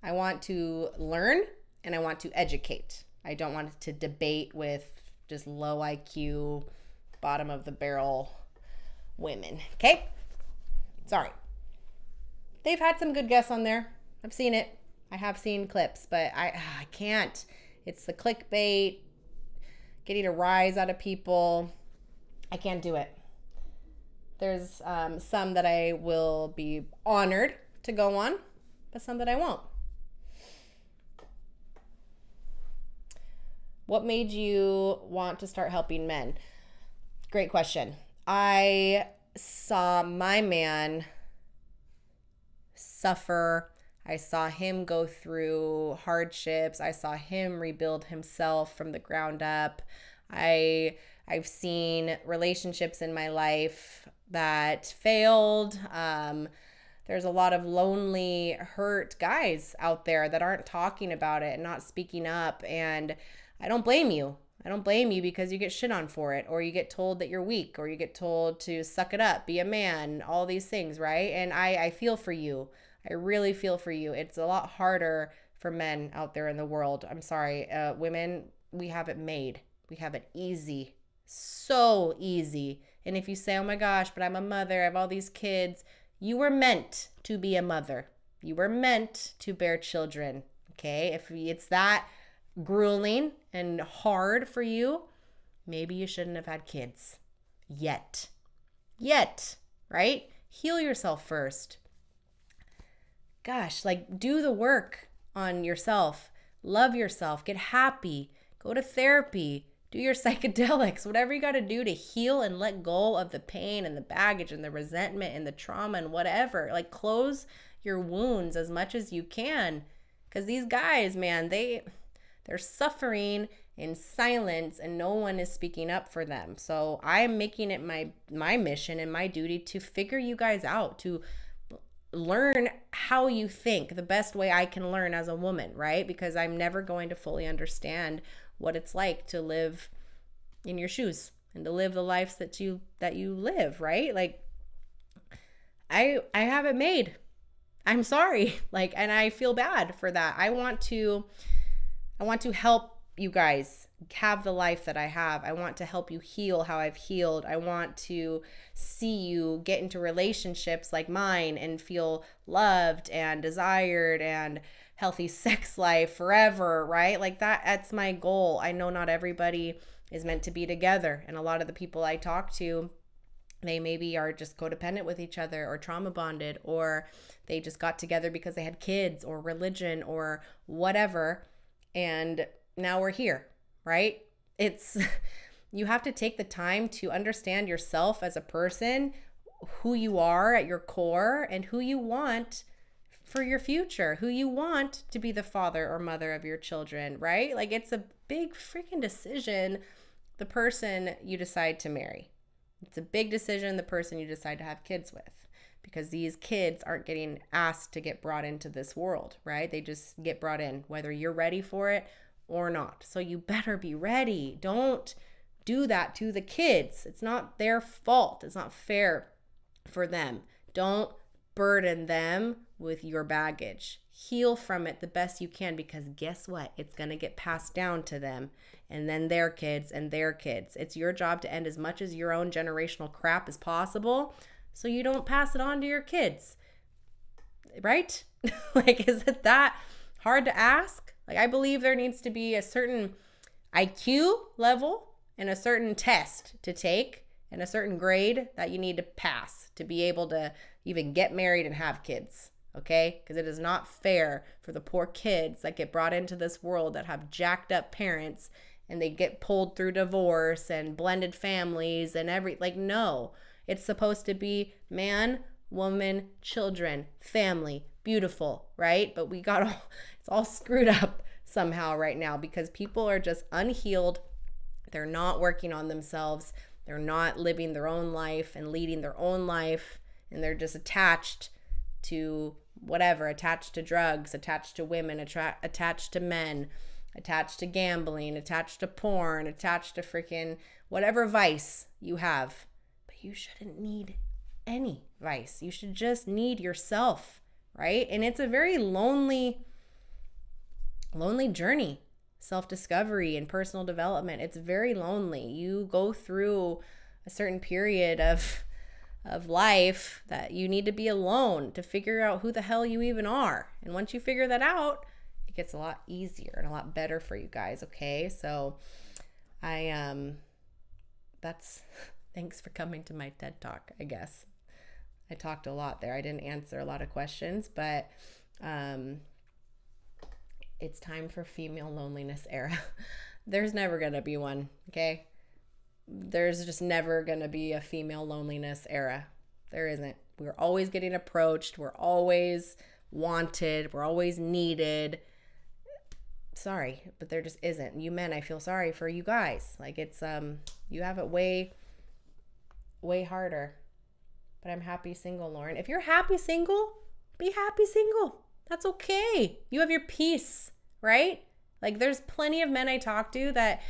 I want to learn and I want to educate. I don't want to debate with just low IQ, bottom of the barrel women. Okay? Sorry. They've had some good guests on there. I've seen it. I have seen clips, but I can't. It's the clickbait, getting a rise out of people. I can't do it. There's some that I will be honored to go on, but some that I won't. What made you want to start helping men? Great question. I saw my man suffer. I saw him go through hardships. I saw him rebuild himself from the ground up. I've seen relationships in my life that failed. There's a lot of lonely, hurt guys out there that aren't talking about it and not speaking up. And I don't blame you. I don't blame you because you get shit on for it, or you get told that you're weak, or you get told to suck it up, be a man, all these things, right? And I feel for you. I really feel for you. It's a lot harder for men out there in the world. I'm sorry. Women, we have it made. We have it easy. So easy. And if you say, oh my gosh, but I'm a mother, I have all these kids, you were meant to be a mother. You were meant to bear children. Okay? If it's that grueling and hard for you, maybe you shouldn't have had kids yet, right? Heal yourself first. Gosh, like, do the work on yourself, love yourself, get happy, go to therapy, do your psychedelics, whatever you got to do to heal and let go of the pain and the baggage and the resentment and the trauma and whatever. Like, close your wounds as much as you can, because these guys, man, they're suffering in silence and no one is speaking up for them. So I'm making it my mission and my duty to figure you guys out, to learn how you think the best way I can learn as a woman, right? Because I'm never going to fully understand what it's like to live in your shoes and to live the lives that you live, right? Like, I have it made. I'm sorry. Like, and I feel bad for that. I want to help you guys have the life that I have. I want to help you heal how I've healed. I want to see you get into relationships like mine and feel loved and desired and healthy sex life forever, right? Like that's my goal. I know not everybody is meant to be together. And a lot of the people I talk to, they maybe are just codependent with each other or trauma bonded, or they just got together because they had kids or religion or whatever. And now we're here, right? You have to take the time to understand yourself as a person, who you are at your core, and who you want for your future, who you want to be the father or mother of your children, right? Like, it's a big freaking decision, the person you decide to marry. It's a big decision, the person you decide to have kids with, because these kids aren't getting asked to get brought into this world, right? They just get brought in, whether you're ready for it or not. So you better be ready. Don't do that to the kids. It's not their fault. It's not fair for them. Don't burden them with your baggage. Heal from it the best you can, because guess what? It's going to get passed down to them and then their kids and their kids. It's your job to end as much as your own generational crap as possible so you don't pass it on to your kids. Right? Like, is it that hard to ask? Like, I believe there needs to be a certain IQ level and a certain test to take and a certain grade that you need to pass to be able to even get married and have kids, okay? Because it is not fair for the poor kids that get brought into this world that have jacked up parents and they get pulled through divorce and blended families and no. It's supposed to be man, woman, children, family, beautiful, right? But it's all screwed up somehow right now because people are just unhealed. They're not working on themselves. They're not living their own life and leading their own life. And they're just attached to whatever, attached to drugs, attached to women, attached to men, attached to gambling, attached to porn, attached to freaking whatever vice you have. But you shouldn't need any vice. You should just need yourself, right? And it's a very lonely journey, self-discovery and personal development. It's very lonely. You go through a certain period of life that you need to be alone to figure out who the hell you even are. And once you figure that out, it gets a lot easier and a lot better for you guys, okay? So thanks for coming to my TED Talk, I guess. I talked a lot there. I didn't answer a lot of questions, but it's time for female loneliness era. There's never going to be one, okay? There's just never going to be a female loneliness era. There isn't. We're always getting approached. We're always wanted. We're always needed. Sorry, but there just isn't. You men, I feel sorry for you guys. Like, it's, you have it way, way harder. But I'm happy single, Lauren. If you're happy single, be happy single. That's okay. You have your peace, right? Like, there's plenty of men I talk to that,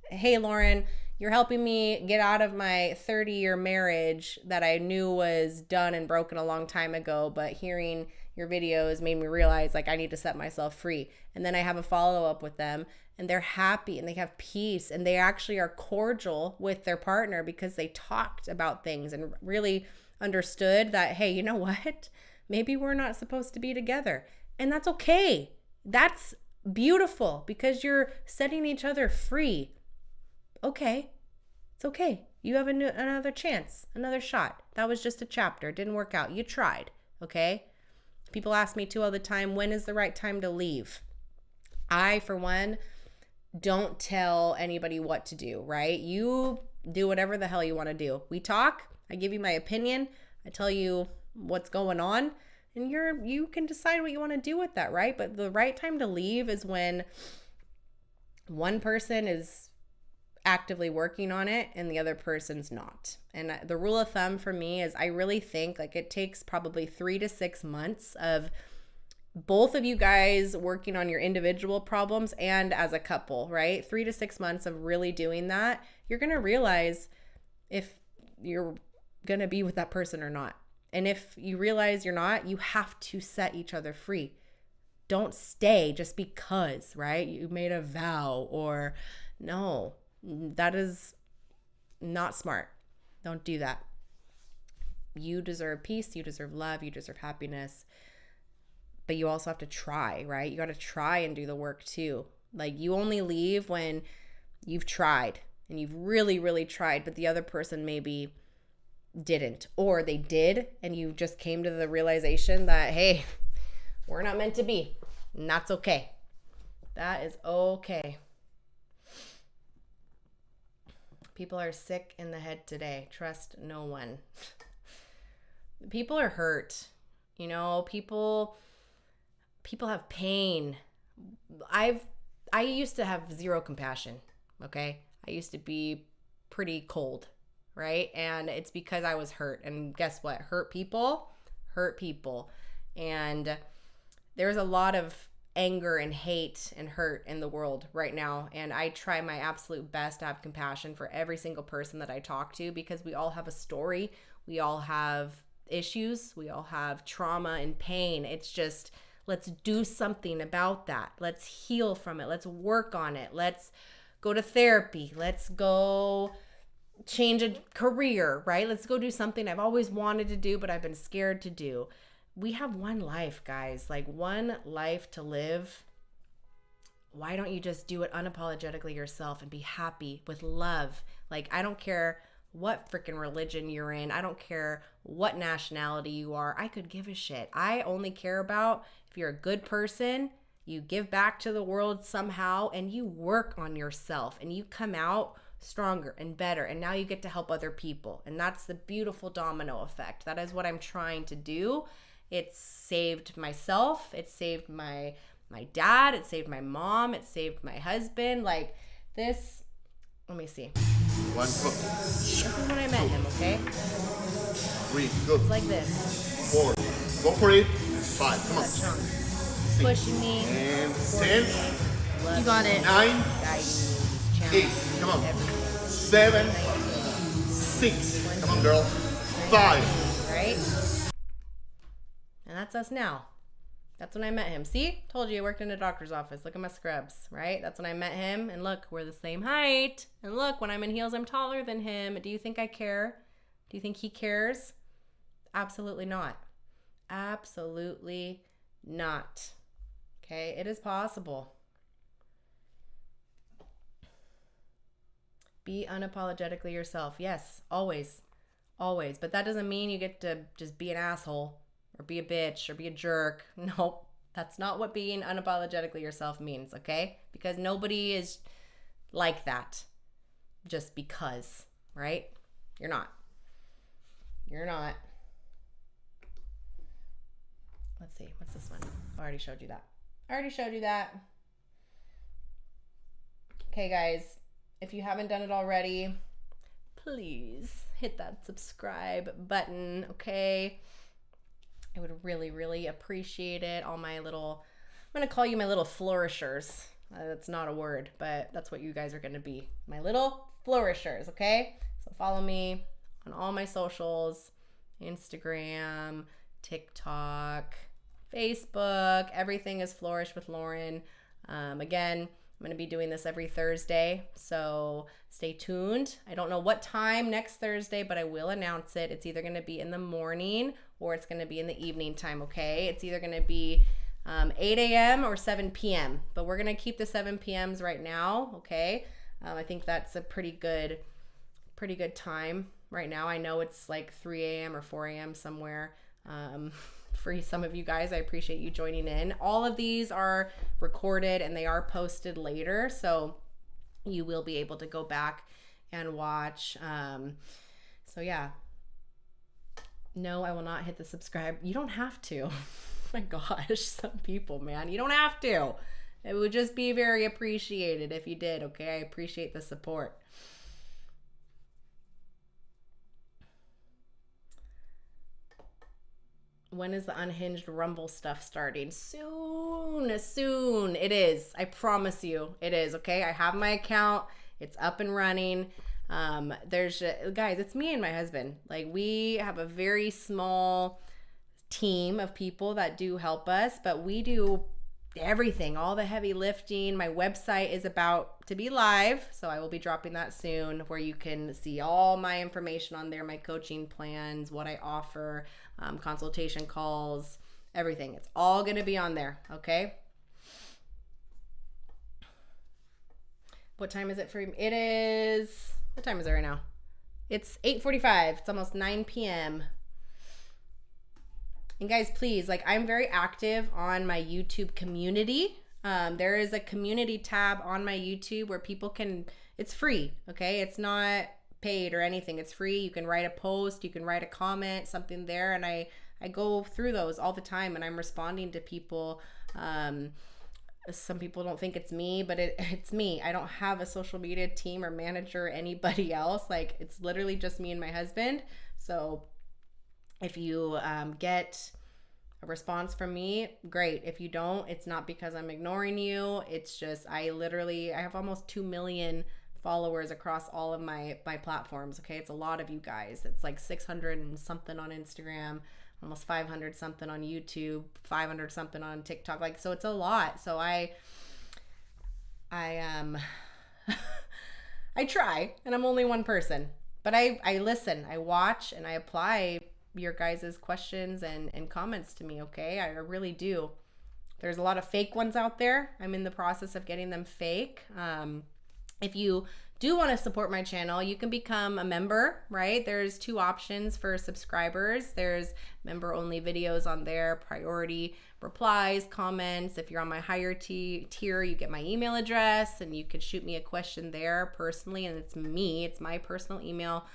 hey, Lauren, you're helping me get out of my 30-year marriage that I knew was done and broken a long time ago, but hearing your videos made me realize, like, I need to set myself free. And then I have a follow-up with them, and they're happy, and they have peace, and they actually are cordial with their partner because they talked about things and really understood that, hey, you know what? Maybe we're not supposed to be together. And that's okay. That's beautiful because you're setting each other free. Okay. It's okay. You have another chance, another shot. That was just a chapter. It didn't work out. You tried. Okay. People ask me too all the time, when is the right time to leave? I, for one, don't tell anybody what to do, right? You do whatever the hell you want to do. We talk, I give you my opinion, I tell you what's going on, and you can decide what you want to do with that, right? But the right time to leave is when one person is actively working on it and the other person's not. And the rule of thumb for me is I really think like it takes probably 3 to 6 months of both of you guys working on your individual problems and as a couple, right? 3 to 6 months of really doing that. You're going to realize if you're going to be with that person or not. And if you realize you're not, you have to set each other free. Don't stay just because, right? You made a vow or no, that is not smart. Don't do that. You deserve peace. You deserve love. You deserve happiness. But you also have to try, right? You got to try and do the work too. Like you only leave when you've tried and you've really, really tried, but the other person maybe didn't, or they did. And you just came to the realization that, hey, we're not meant to be. And that's okay. That is okay. People are sick in the head today. Trust no one. People are hurt. You know, people have pain. I used to have zero compassion, okay? I used to be pretty cold, right? And it's because I was hurt. And guess what? Hurt people. And there's a lot of anger and hate and hurt in the world right now. And I try my absolute best to have compassion for every single person that I talk to, because we all have a story. We all have issues. We all have trauma and pain. It's just, let's do something about that. Let's heal from it. Let's work on it. Let's go to therapy. Let's go change a career, right? Let's go do something I've always wanted to do, but I've been scared to do. We have one life, guys, like one life to live. Why don't you just do it unapologetically yourself and be happy with love? Like, I don't care what freaking religion you're in. I don't care what nationality you are. I could give a shit. I only care about if you're a good person, you give back to the world somehow, and you work on yourself and you come out stronger and better. And now you get to help other people. And that's the beautiful domino effect. That is what I'm trying to do. It's saved myself. It saved my dad. It saved my mom. It saved my husband. Like this, let me see. This is when I met him, okay? 3, good. It's like this. 4, go for it. 5, come on. 6, pushing me. And 10. You got it. 9, Guiding 8, come on. everything. 7, 6, come on, girl. 5. Right? And that's us now. That's when I met him. See? Told you I worked in a doctor's office. Look at my scrubs, right? That's when I met him. And look, we're the same height. And look, when I'm in heels, I'm taller than him. Do you think I care? Do you think he cares? Absolutely not. Absolutely not. Okay? It is possible. Be unapologetically yourself. Yes, always. Always. But that doesn't mean you get to just be an asshole or be a bitch or be a jerk. Nope. That's not what being unapologetically yourself means, okay? Because nobody is like that just because, right? You're not. You're not. Let's see. What's this one? I already showed you that. Okay, guys. If you haven't done it already, please hit that subscribe button, okay? I would really, really appreciate it. I'm going to call you my little flourishers. That's not a word, but that's what you guys are going to be. My little flourishers, okay? So follow me on all my socials, Instagram, TikTok, Facebook. Everything is Flourish with Lauren. Again, I'm going to be doing this every Thursday, so stay tuned. I don't know what time next Thursday, but I will announce it. It's either going to be in the morning or it's going to be in the evening time, okay? It's either going to be 8 a.m. or 7 p.m., but we're going to keep the 7 p.m.s right now, okay? I think that's a pretty good time right now. I know it's like 3 a.m. or 4 a.m. somewhere. For some of you guys, I appreciate you joining in. All of these are recorded and they are posted later, so you will be able to go back and watch. So yeah, no, I will not hit the subscribe. You don't have to. Oh my gosh, some people, man, you don't have to. It would just be very appreciated if you did, okay? I appreciate the support. When is the unhinged Rumble stuff starting? Soon. It is. I promise you it is, okay? I have my account. It's up and running. Guys, it's me and my husband. Like, we have a very small team of people that do help us, but we do everything, all the heavy lifting. My website is about to be live, so I will be dropping that soon, where you can see all my information on there, my coaching plans, what I offer, consultation calls, everything. It's all going to be on there, okay? What time is it for you? It is, what time is it right now? It's 8:45. It's almost 9 p.m. And guys, please, like, I'm very active on my YouTube community. There is a community tab on my YouTube where people can, it's free, okay? It's not paid or anything. It's free. You can write a post, you can write a comment, something there. And I go through those all the time, and I'm responding to people. Some people don't think it's me, but it's me. I don't have a social media team or manager or anybody else. Like, it's literally just me and my husband. So if you get a response from me, great. If you don't, it's not because I'm ignoring you. It's just, I have almost 2 million followers across all of my platforms. Okay. It's a lot of you guys. It's like 600 and something on Instagram, almost 500 something on YouTube, 500 something on TikTok. Like, so it's a lot. So I try, and I'm only one person, but I listen, I watch, and I apply your guys' questions and comments to me, okay? I really do. There's a lot of fake ones out there. I'm in the process of getting them fake. If you do want to support my channel, you can become a member, right? There's 2 options for subscribers. There's member-only videos on there, priority replies, comments. If you're on my higher tier, you get my email address, and you could shoot me a question there personally, and it's me. It's my personal email.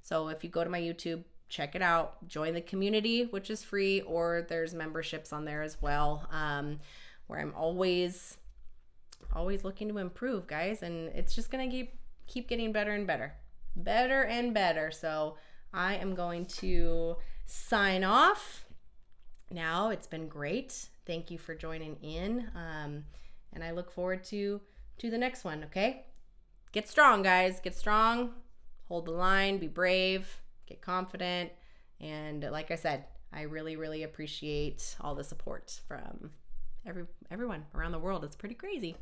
So if you go to my YouTube, check it out, join the community, which is free, or there's memberships on there as well, where I'm always looking to improve, guys, and it's just gonna keep getting better and better. So I am going to sign off now. It's been great. Thank you for joining in, and I look forward to the next one. Okay, get strong, guys. Get strong. Hold the line. Be brave. Get confident. And like I said, I really appreciate all the support from everyone around the world. It's pretty crazy.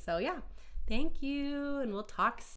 So yeah, thank you, and we'll talk soon.